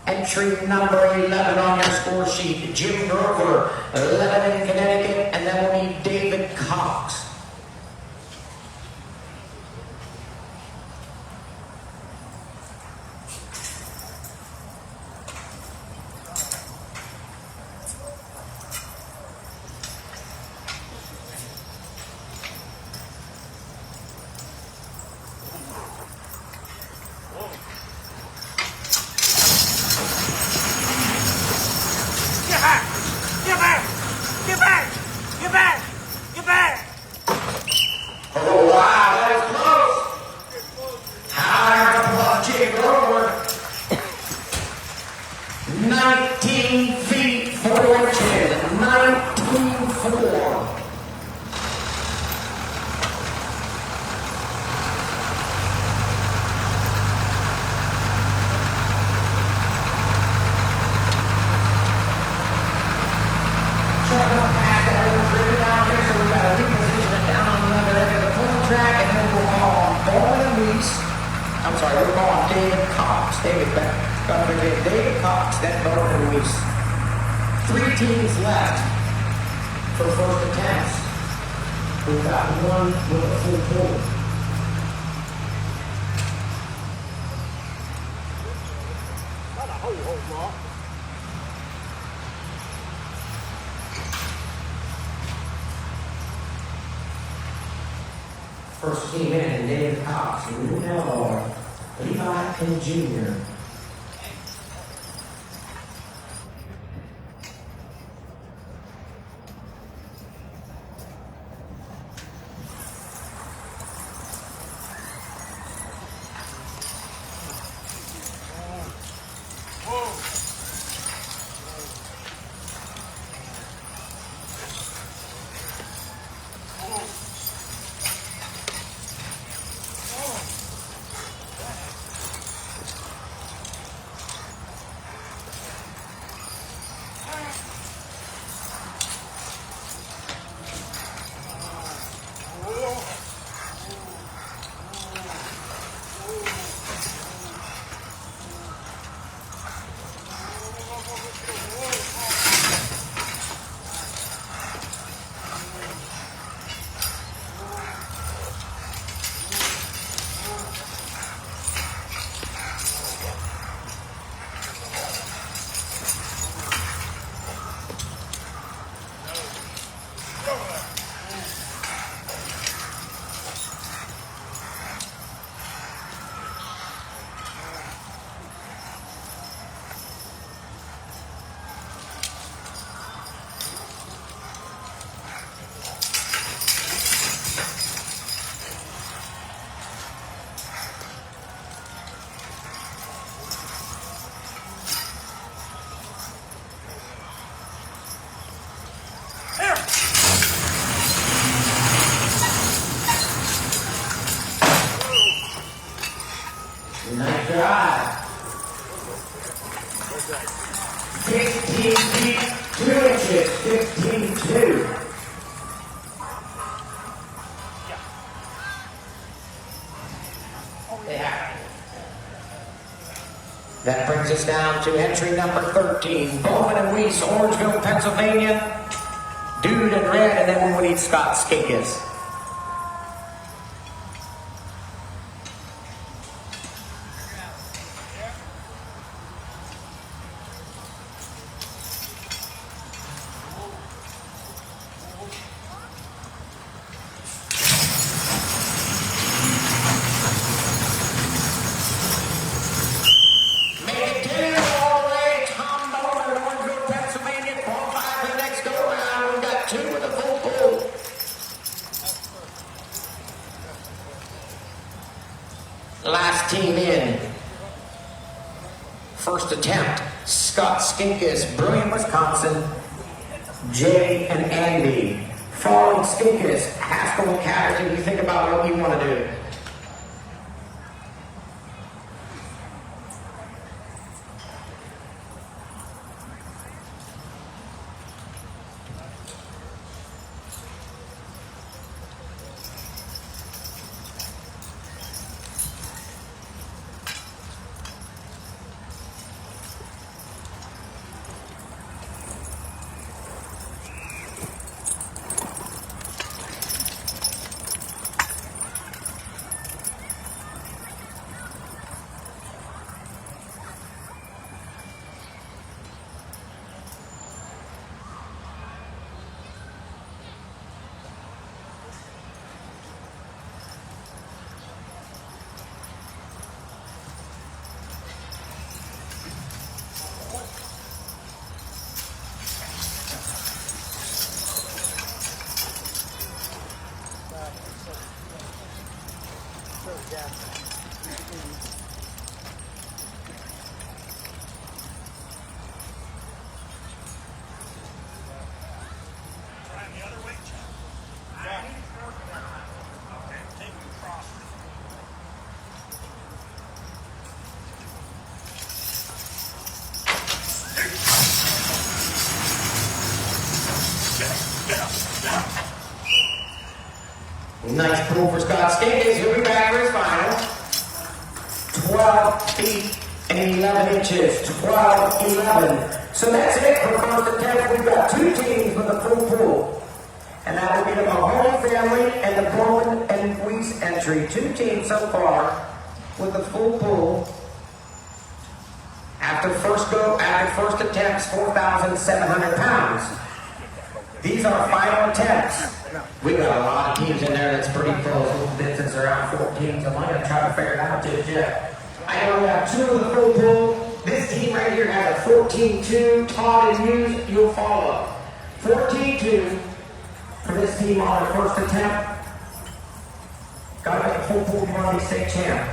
Entry number 11 on your score sheet. Jim Grover, 11 in Connecticut, and then we'll need David Cox. Oh, wow, that was close. Higher above Jim Grover. 19 feet 4 inches. 19-4. I'm sorry, we're going on David Cox. David Cox, then Bowman Luis. 3 teams left for first attempts. We've got one with a full pull. First team in, David Cox, Rudell, Levi and Jr. That brings us down to entry number 13, Bowman and Weiss, Orangeville, Pennsylvania. Dude in red, and then we need Scott Skinkis. Last team in. First attempt, Scott Skinkis, Brilliant, Wisconsin. Jay and Andy. Following Skinkis, Haskell and Catterton. You think about what you want to do. Nice pull for Scott Skinkis. He'll be back for his final. 12 feet and 11 inches. 12, 11. So that's it for first attempt. We've got two teams with a full pool. And that will be the Mahoney family and the Bowman and Weiss entry. Two teams so far with a full pool. After first attempts, 4,700 pounds. These are final attempts. We've got a lot of teams in there that's pretty close. Distance around 14, so I'm going to try to figure it out just yet. I know we have two of the full pool. This team right here has a 14-2. Todd and Hughes, you'll follow. 14-2 for this team on their first attempt. Got to make a full pool run, state champ.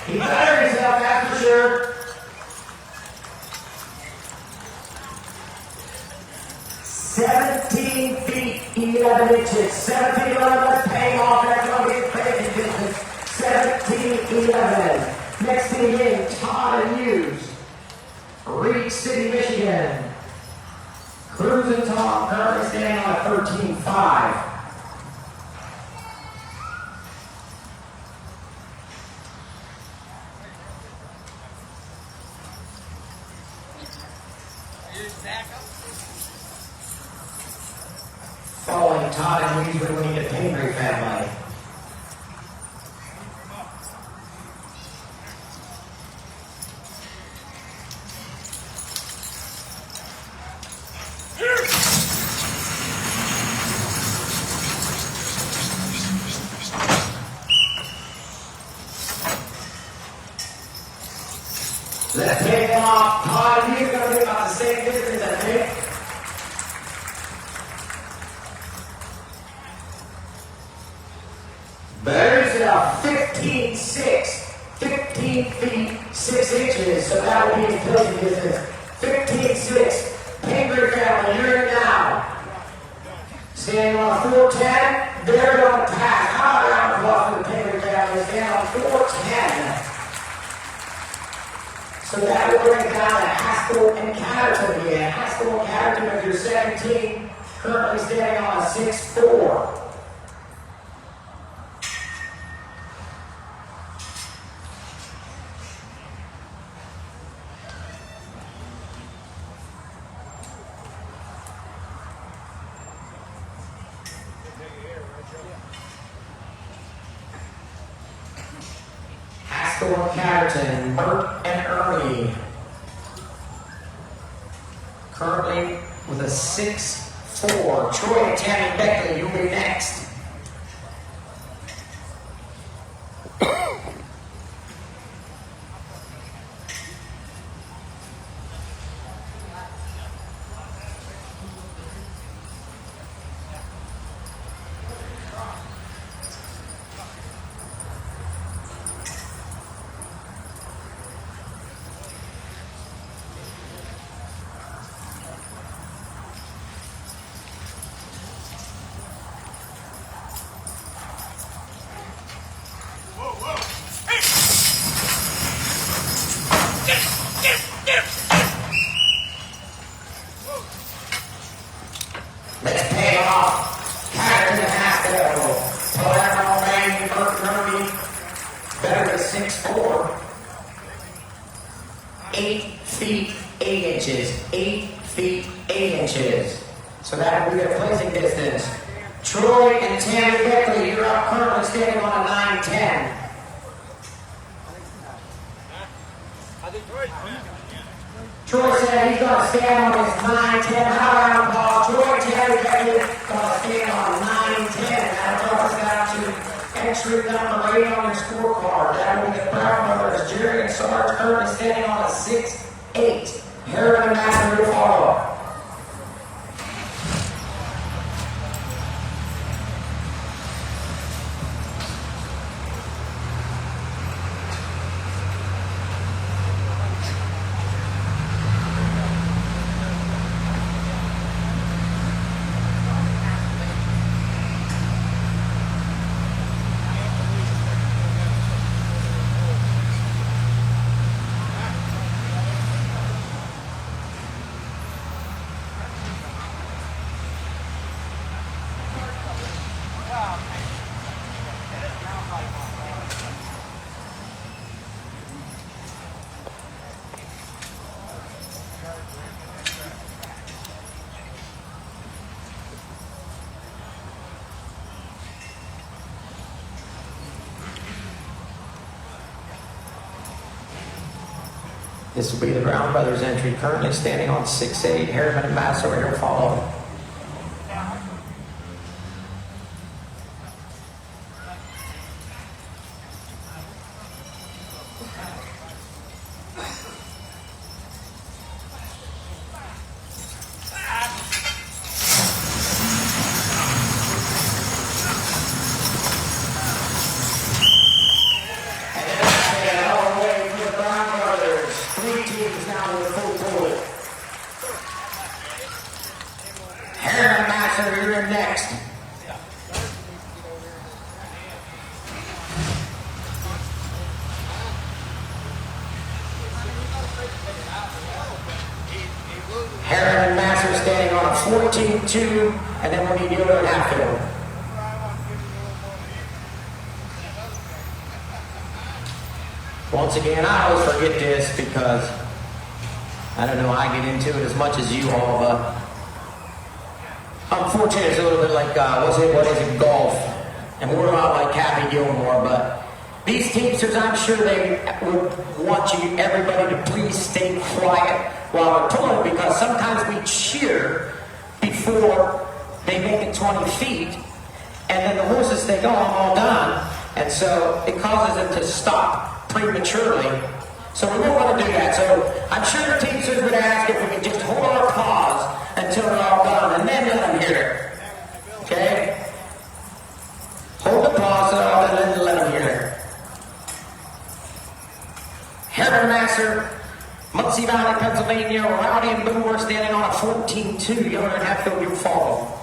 He better himself, that's for sure. 17 feet, 11 inches. 17, 11, let's pay off. That's going to be crazy business. 17, 11. Next team in, Todd and Hughes. Reed City, Michigan. Cruz and Tom currently standing on a 13-5. Following Todd and Weeds, we're going to get Pingree family. Let's take them off. Todd and Weeds are going to be about the same distance as me. There's a 15-6, 15 feet 6 inches, so that would be his placing distance. 15-6, Pingree family, you're in now. Standing on 410, they're going to pass. High round applause for the Pingree family, standing on 410. So that will bring down to Haskell and Catterton again. Haskell and Catterton with your 17, currently standing on a 6-4. Haskell and Catterton, Bert and Ernie. Currently with a 6-4. Troy and Tammy Beckley, you'll be next. Let's pay off. Catterton and Haskell. Palermo, Lane, Bert and Ernie. Better than 6'4". 8 feet 8 inches. 8 feet 8 inches. So that would be their placing distance. Troy and Tammy Beckley, you're up currently standing on a 9-10. Troy said he's going to stand on his 9-10 high round ball. Troy and Tammy Beckley going to stand on 9-10. That'll drop us down to entry number 8 on your scorecard. That will be the Brown brothers, Jerry and Sarge, currently standing on a 6-8. Harriman and Master will follow. This will be the Brown brothers entry, currently standing on 6'8". Harriman and Masso here to follow. Harriman Masso, you're in next. Harriman Masso standing on a 14-2, and then we'll need Yoder and Hatfield. Once again, I always forget this because I don't know how I get into it as much as you all, but unfortunately it's a little bit like, what is it, golf. And we're not like Happy Gilmore, but these Teamsters, I'm sure they would want everybody to please stay quiet while we're pulling, because sometimes we cheer before they make it 20 feet, and then the horses think, oh, I'm all done, and so it causes them to stop prematurely. So we don't want to do that. So I'm sure the Teamsters would ask if we could just hold our pause until they're all done, and then let them hear it. Okay? Hold the pause and then let them hear it. Herman Master, Muncie Valley, Pennsylvania, Rowdy and Boo are standing on a 14-2. Yoder and Hatfield, you follow.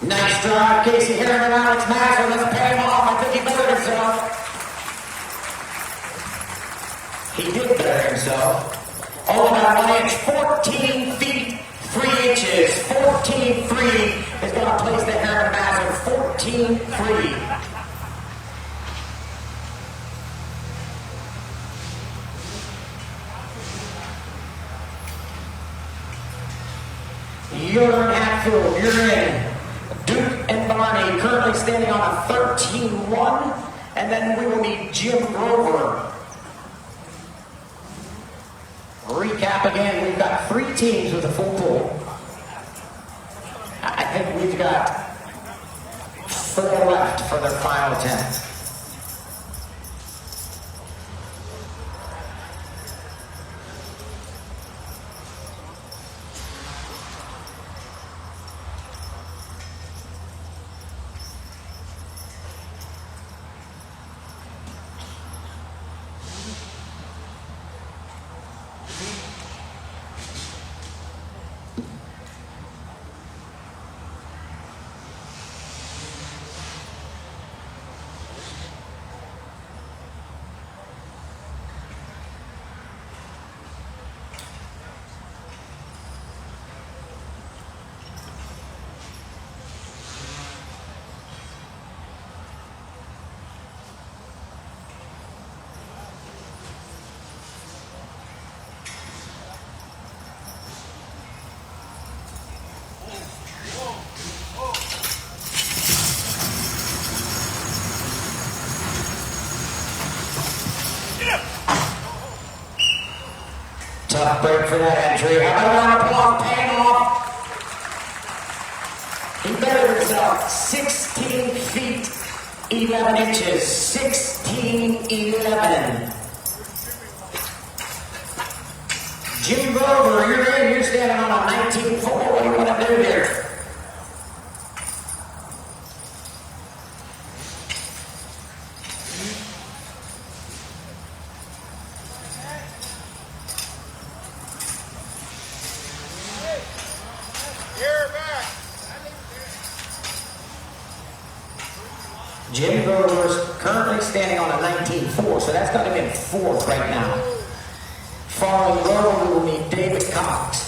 Nice drive, Casey Herron and Alex Maxwell. Let's pay him off. I think he bettered himself. He did better himself. All about 1 inch, 14 feet, 3 inches. 14-3 is going to place the Herron Maxwell. 14-3. Yoder and Hatfield, you're in. Duke and Barney currently standing on a 13-1, and then we will need Jim Grover. Recap again, we've got 3 teams with a full pool. I think we've got 4 left for their final attempt. Tough break for that entry. How about a round of applause paying off? He bettered himself 16 feet, 11 inches. 16-11. Jim Grover, you're in. You're standing on a 19-4. What do you want to do here? Jim Grover is currently standing on a 19-4, so that's got him in 4th right now. Following Grover, we will need David Cox.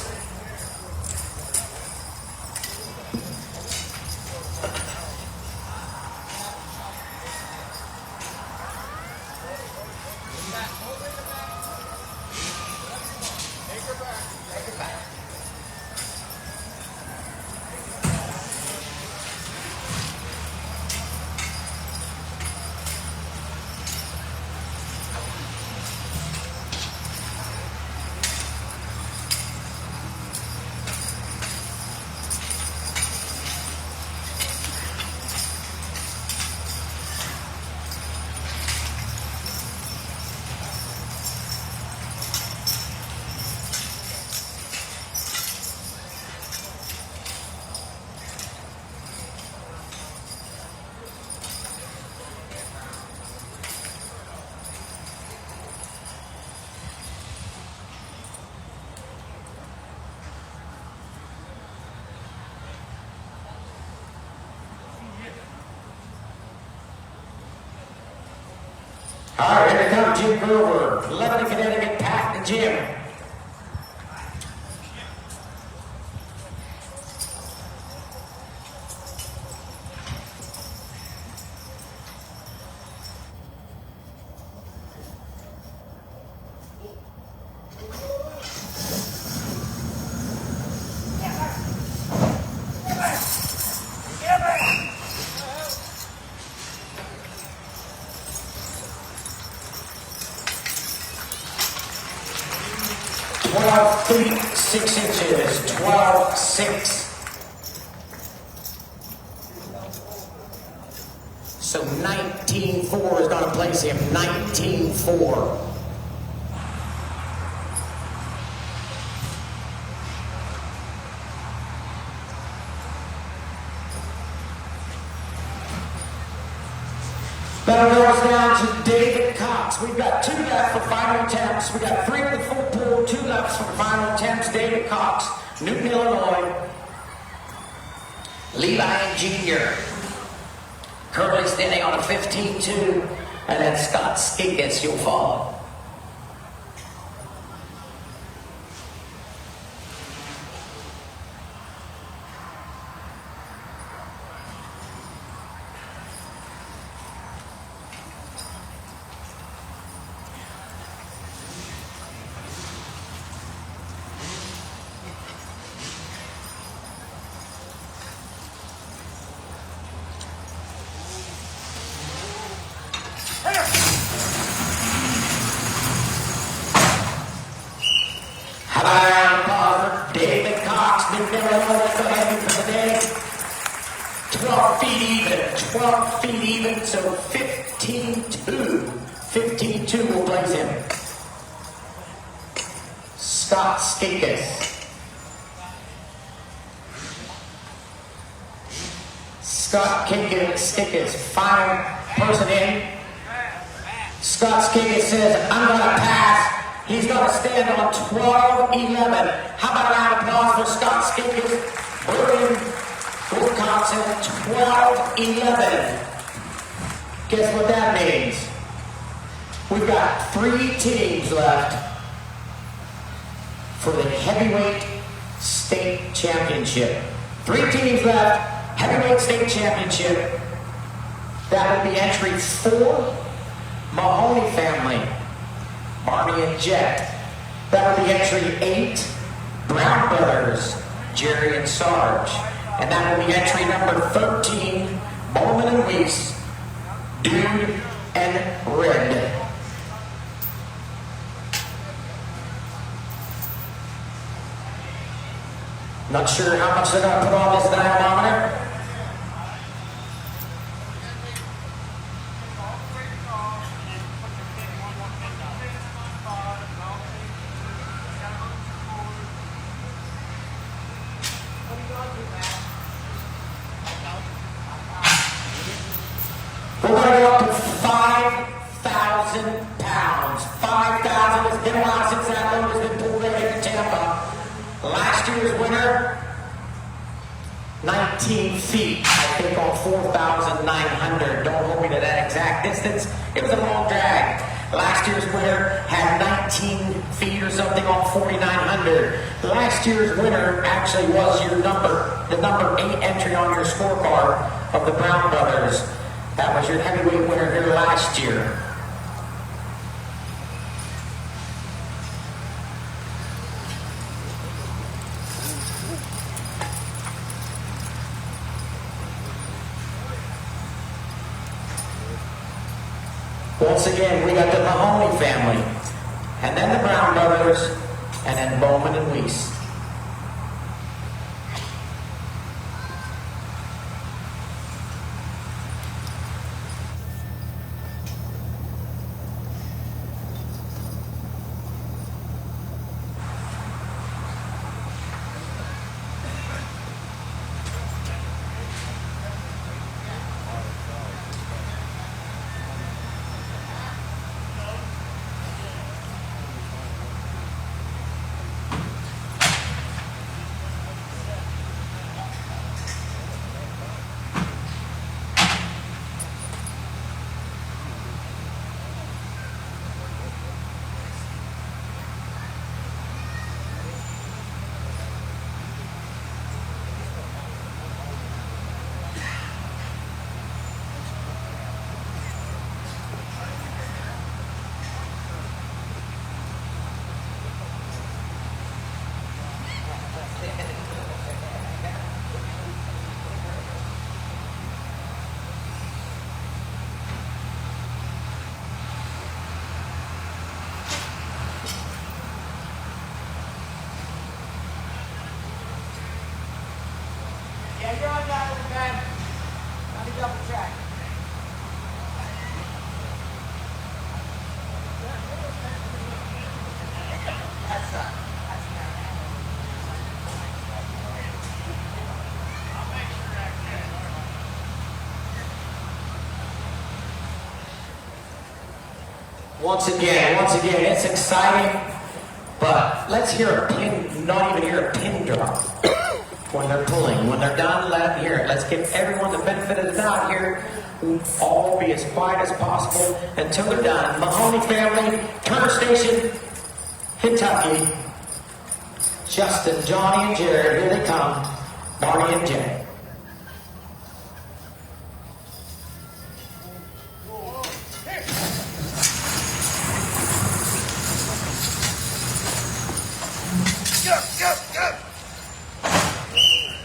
All right, here comes Jim Grover, Lebanon, Connecticut, Pat and Jim. Feet 6 inches, 12.6. So 19.4 is going to place him, 19.4. Battle goes down to David Cox. We've got 2 left for final attempts. We've got 3 with the full pool, 2 left for final attempts. David Cox, Newton, Illinois. Levi Jr. currently standing on a 15.2. And then Scott Skinkis, you'll follow. David Cox, Newton, Illinois, go ahead for the day. 12 feet even, 12 feet even, so 15.2. 15.2 will place him. Scott Skinkis. Scott Skinkis, final person in. Scott Skinkis says, I'm going to pass. He's going to stand on 12.11. How about a round of applause for Scott Skinkis? William, Wisconsin, 12.11. Guess what that means? We've got 3 teams left for the heavyweight state championship. 3 teams left, heavyweight state championship. That would be entry 4, Mahoney family. Barney and Jet. That would be entry 8, Brown Brothers, Jerry and Sarge. And that would be entry number 13, Bowman and Weiss, Dude and Red. Not sure how much they're going to put on this dynamometer. We're going to go up to 5,000 pounds. 5,000. It's been a while since that load has been pulled in here in Tampa. Last year's winner, 19 feet. I think on 4,900. Don't hold me to that exact distance. It was a long drag. Last year's winner had 19 feet or something on 4,900. Last year's winner actually was your number, the number 8 entry on your scorecard of the Brown Brothers. That was your heavyweight winner here last year. Once again, we got the Mahoney family, and then the Brown Brothers, and then Bowman and Weiss. Once again, it's exciting, but let's hear a pin, not even hear a pin drop when they're pulling. When they're done, let them hear it. Let's give everyone the benefit of the doubt here. All be as quiet as possible until they're done. Mahoney family, Turner Station, Kentucky. Justin, Johnny, and Jared, here they come. Barney and Jay.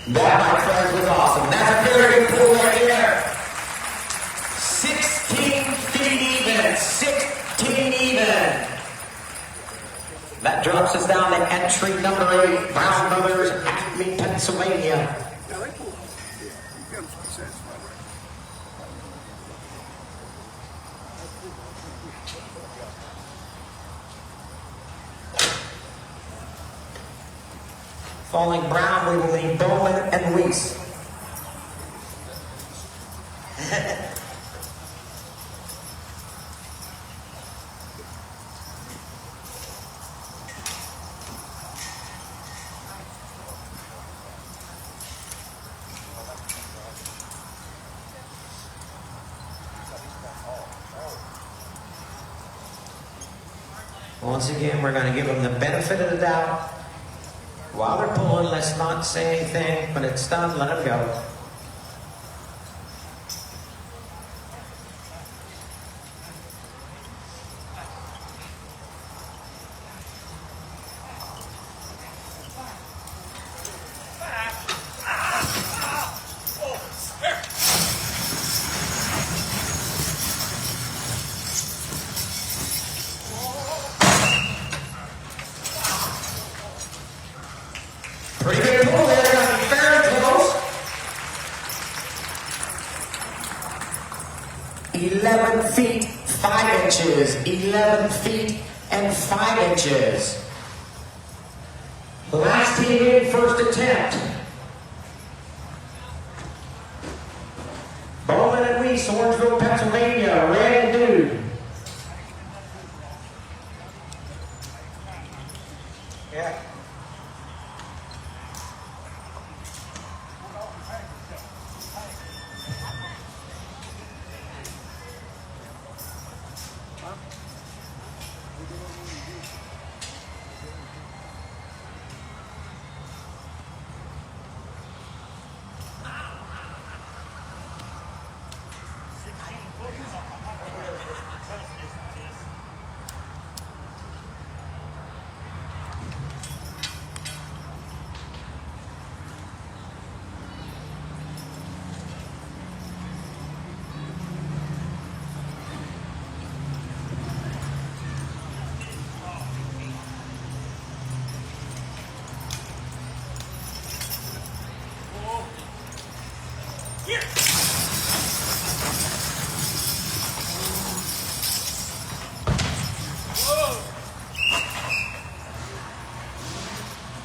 That, my friends, was awesome. That's a very good pull right there. 16 feet even. 16 even. That drops us down to entry number 8, Brown Brothers, Acme, Pennsylvania. Following Brown, we will leave Bowman and Weiss. Once again, we're going to give them the benefit of the doubt. While they're pulling, let's not say anything. When it's done, let them go. Pretty good pull there on fair and close. 11 feet, 5 inches. 11 feet and 5 inches. The last team in, first attempt. Bowman and Weiss, Orangeville, Pennsylvania. Red dude. Yeah.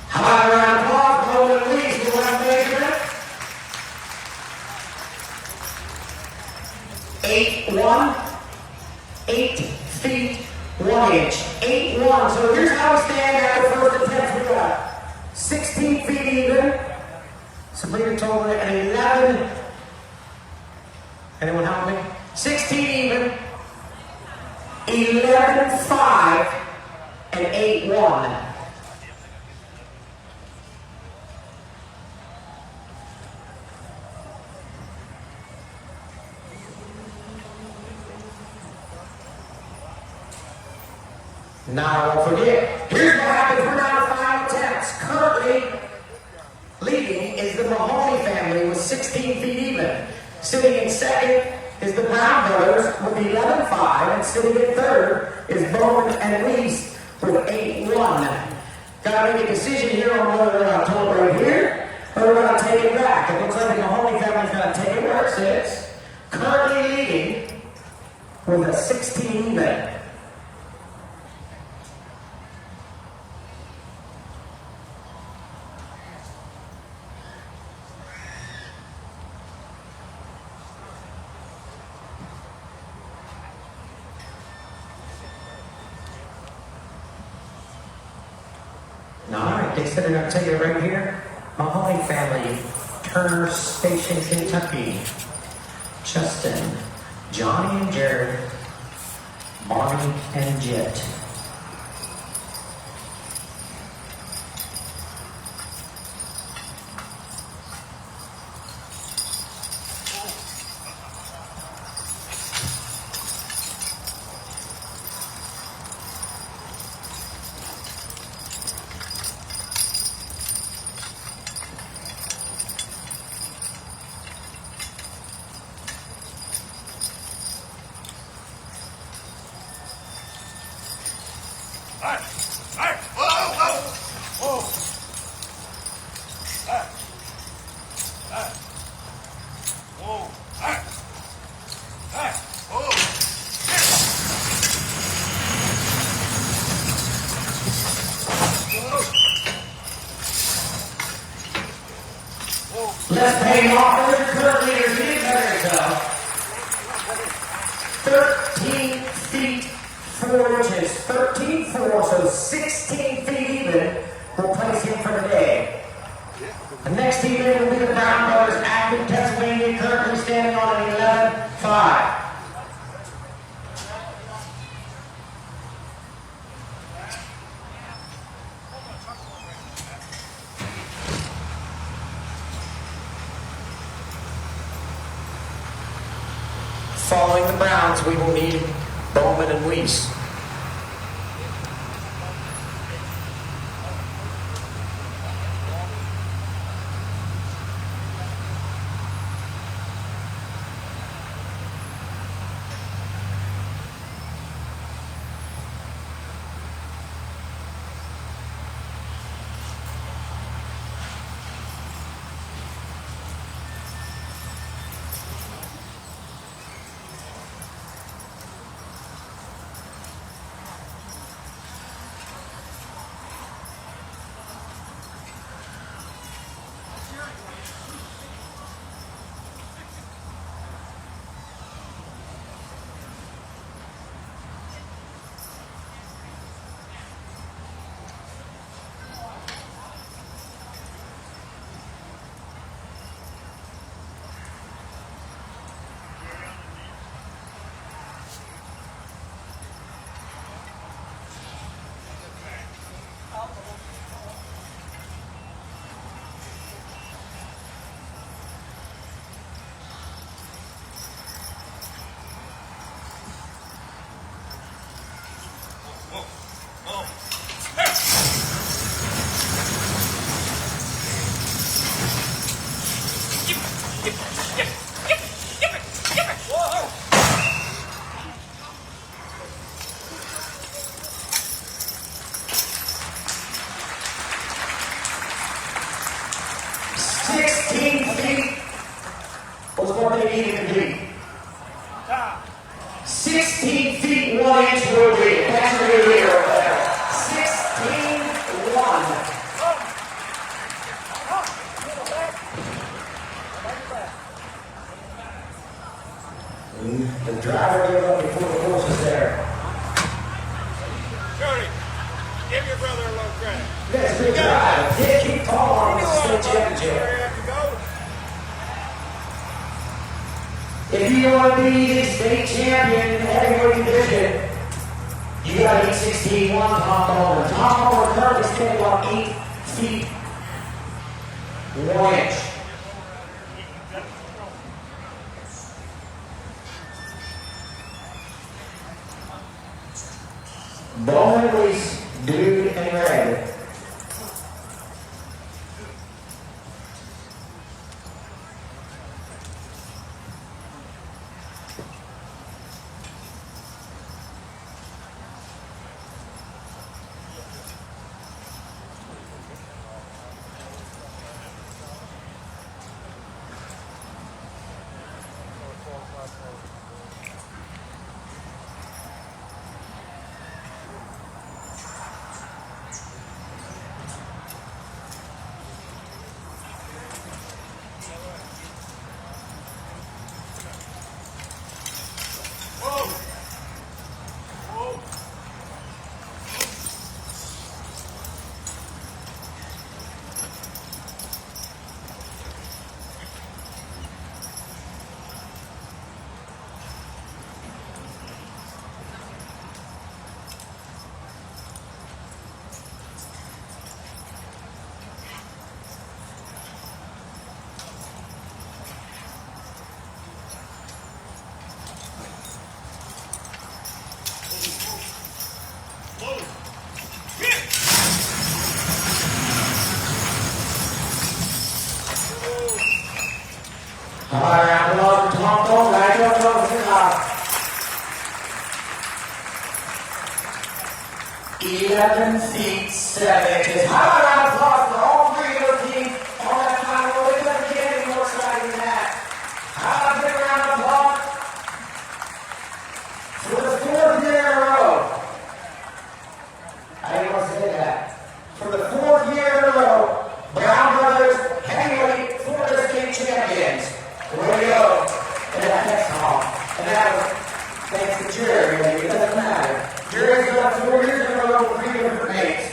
How about a round of applause for Bowman and Weiss? We'll have measurement. 8'1", 8 feet 1 inch. 8'1". So here's how we stand at the first attempt. We got 16 feet even. Sabrina told me an 11. Anyone help me? 16 even. 11.5 and 8'1". Now, don't forget, here's what happens. We're down to final attempts. Currently, leading is the Mahoney family with 16 feet even. Sitting in second is the Brown Brothers with 11.5, and sitting in third is Bowman and Weiss with 8'1". Got to make a decision here on whether we're going to pull it right here or we're going to take it back. It looks like the Mahoney family's going to take it where it sits. Currently leading with a 16 even. All right, consider I'm taking it right here. Mahoney family, Turner Station, Kentucky. Justin, Johnny and Jared, Barney and Jet. Hey! Hey! Whoa! Whoa! Whoa! Hey! Hey! Whoa! Hey! Hey! Whoa! Let's pay off for the current leaders. Here we go. 13 feet 4 inches. 13-4, so 16 feet even will place him for the day. The next team in will be the Brown Brothers, Akron, Pennsylvania, currently standing on an 11-5. Following the Browns, we will need Bowman and Weiss. Was more than he needed to be. 16 feet 1 inch road lead. That's a good leader over there. 16-1. The driver gave up before the horse was there. Jody, give your brother a little credit. That's a good drive. Did keep following the state championship. If you want to be the state champion in the heavyweight division, you got to be 16-1 Tom Bowman. Tom Bowman currently standing on 8 feet 1 inch. Bowman was dude and red. All right, round of applause for Tom Cole. Guys, don't go too loud. 11 feet 7 inches. How about a round of applause for all three of those teams on that final roll? It doesn't get any more exciting than that. How about a big round of applause for the fourth year in a row? I didn't want to say that. For the fourth year in a row, Brown Brothers Heavyweight Florida State Champions. Here we go. And that next call. And that was thanks to Jerry. It doesn't matter. Jerry's got 4 years in a row with 3 different mates.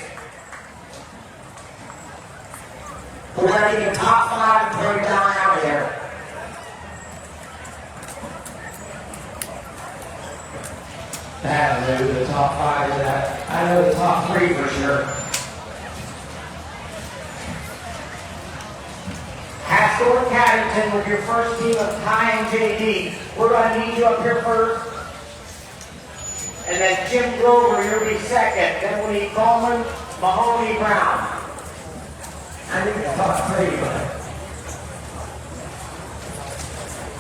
We're going to get the top 5 and break down out here. I don't know who the top 5 is at. I know the top 3 for sure. Haskell and Caddington with your first team of Ty and JD. We're going to need you up here first. And then Jim Grover, you'll be second. Then we'll need Coleman, Mahoney, Brown. I think it's top 3, but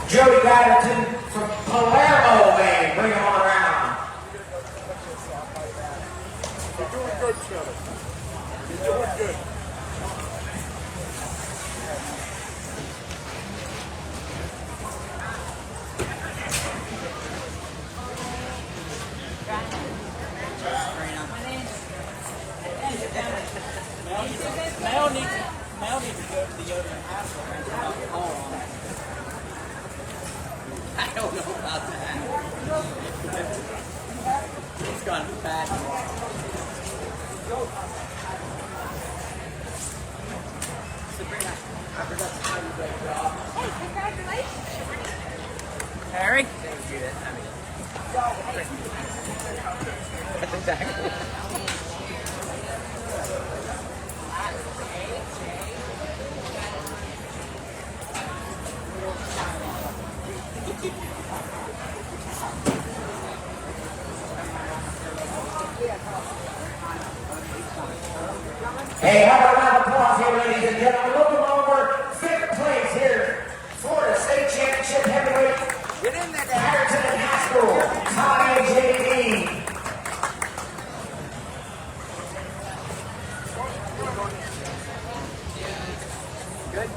Jody Caddington from Palermo, man. Bring him on around. You're doing good, Trevor. You're doing good. Mel needs to go to the other house and have a call on it. I don't know about that. It's gone bad. Sabrina, I forgot to tell you great job. Congratulations. Harry? Thank you. That's exactly. Hey, how about a round of applause here, ladies and gentlemen? Welcome over 5th place here. Florida State Championship Heavyweight. Get in there, Dad. Patterson and Haskell. Ty and JD. Good.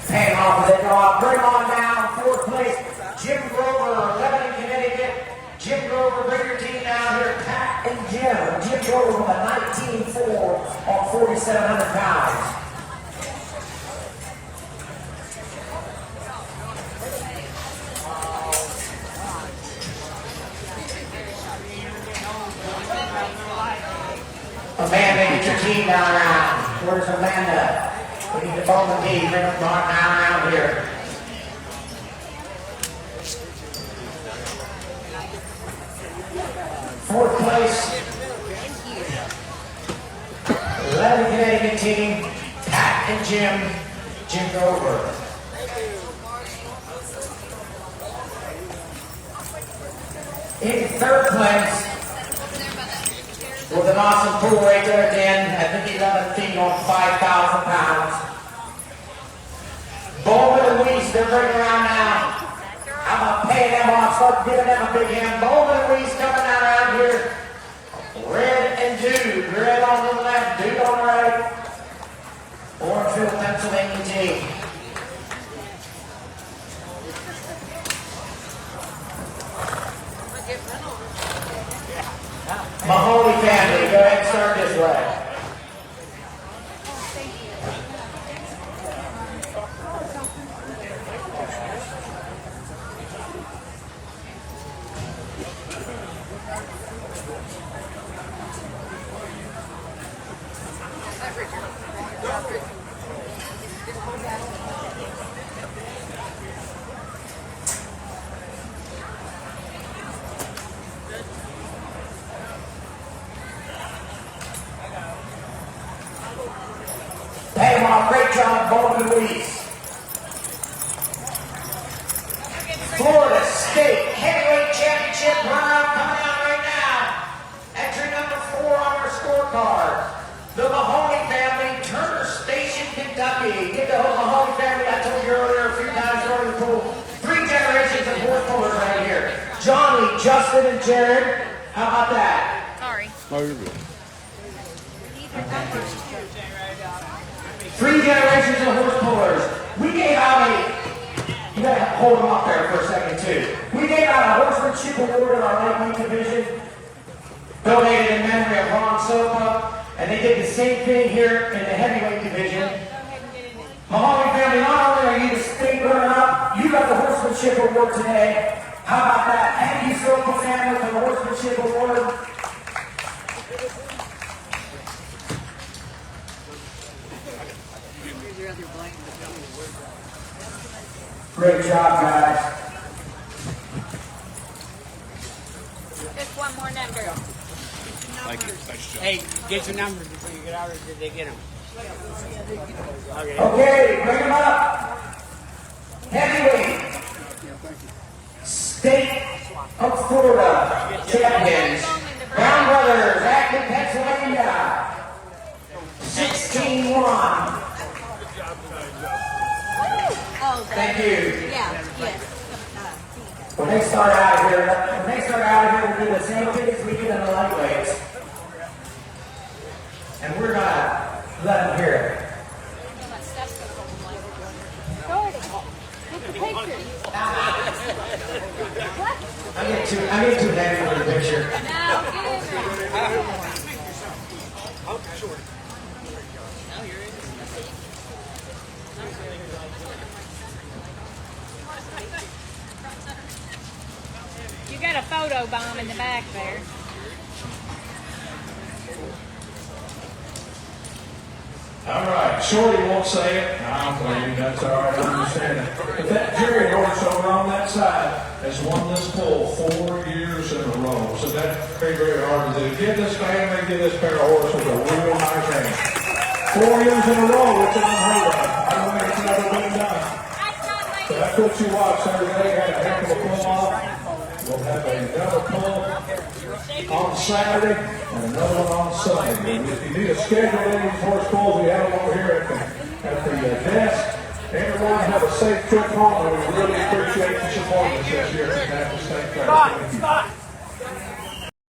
Hang on, they go up. Bring on down. 4th place. Jim Grover, Lebanon, Connecticut. Jim Grover, bring your team down here. Pat and Jim. Jim Grover with a 19.4 on 4,700 pounds. Amanda, get your team down around. Where's Amanda? We need to phone the team. Bring them down around here. Fourth place, Lebanon, Connecticut team, Pat and Jim Grover. In 3rd place, with an awesome pool right there at the end, I think 11 feet on 5,000 pounds. Bowman and Weiss, they're bringing around now. I'm going to pay them off, start giving them a big hand. Bowman and Weiss coming out around here. Red and Dude. Red on the left, Dude on the right. Orangeville, Pennsylvania team. Mahoney family, go ahead and start this way. Pay him off. Great job, Bowman Weiss. Florida State Heavyweight Championship runner-up coming out right now. Entry number Kentucky. Get the Mahoney family. I told you earlier a few times over the pool. 3 generations of horse pullers right here. Johnny, Justin, and Jared. How about that? Sorry. No, you're good. 3 generations of horse pullers. We gave out you gotta hold them up there for a second too. We gave out a horsemanship award in our lightweight division, donated in memory of Ron Sopa, and they did the same thing here in the heavyweight division. Mahoney family, not only are you the state runner-up, you got the horsemanship award today. How about that? Thank you, Sopa family, for the horsemanship award. Great job, guys. Just one more number. Hey, get your numbers before you get out, or did they get them? Okay. Okay, bring them up. Heavyweight. State of Florida champions. Brown Brothers, Acton, Pennsylvania. 16-1. Oh, Thank you. yeah, yes. When they start out here, we'll do the same things we did in the lightweights. And we're gonna let them hear it. I get too heavy for the picture. You got a photo bomb in the back there. All right, Shorty won't say it. I don't blame you, that's all right, I understand it. But that Jerry horse over on that side has won this bull 4 years in a row. So that's very, very hard to do. Give this family, give this pair of horses a real nice hand. 4 years in a row, it's unheard of. I don't think it's never been done. So that's what you watch Saturday. Had a heck of a pull off. We'll have another pull on Saturday and another one on Sunday. If you need a schedule any horse pulls, we have them over here at the desk. Everyone have a safe trip home, and we really appreciate you supporting us this year at the State Fair. Thank you.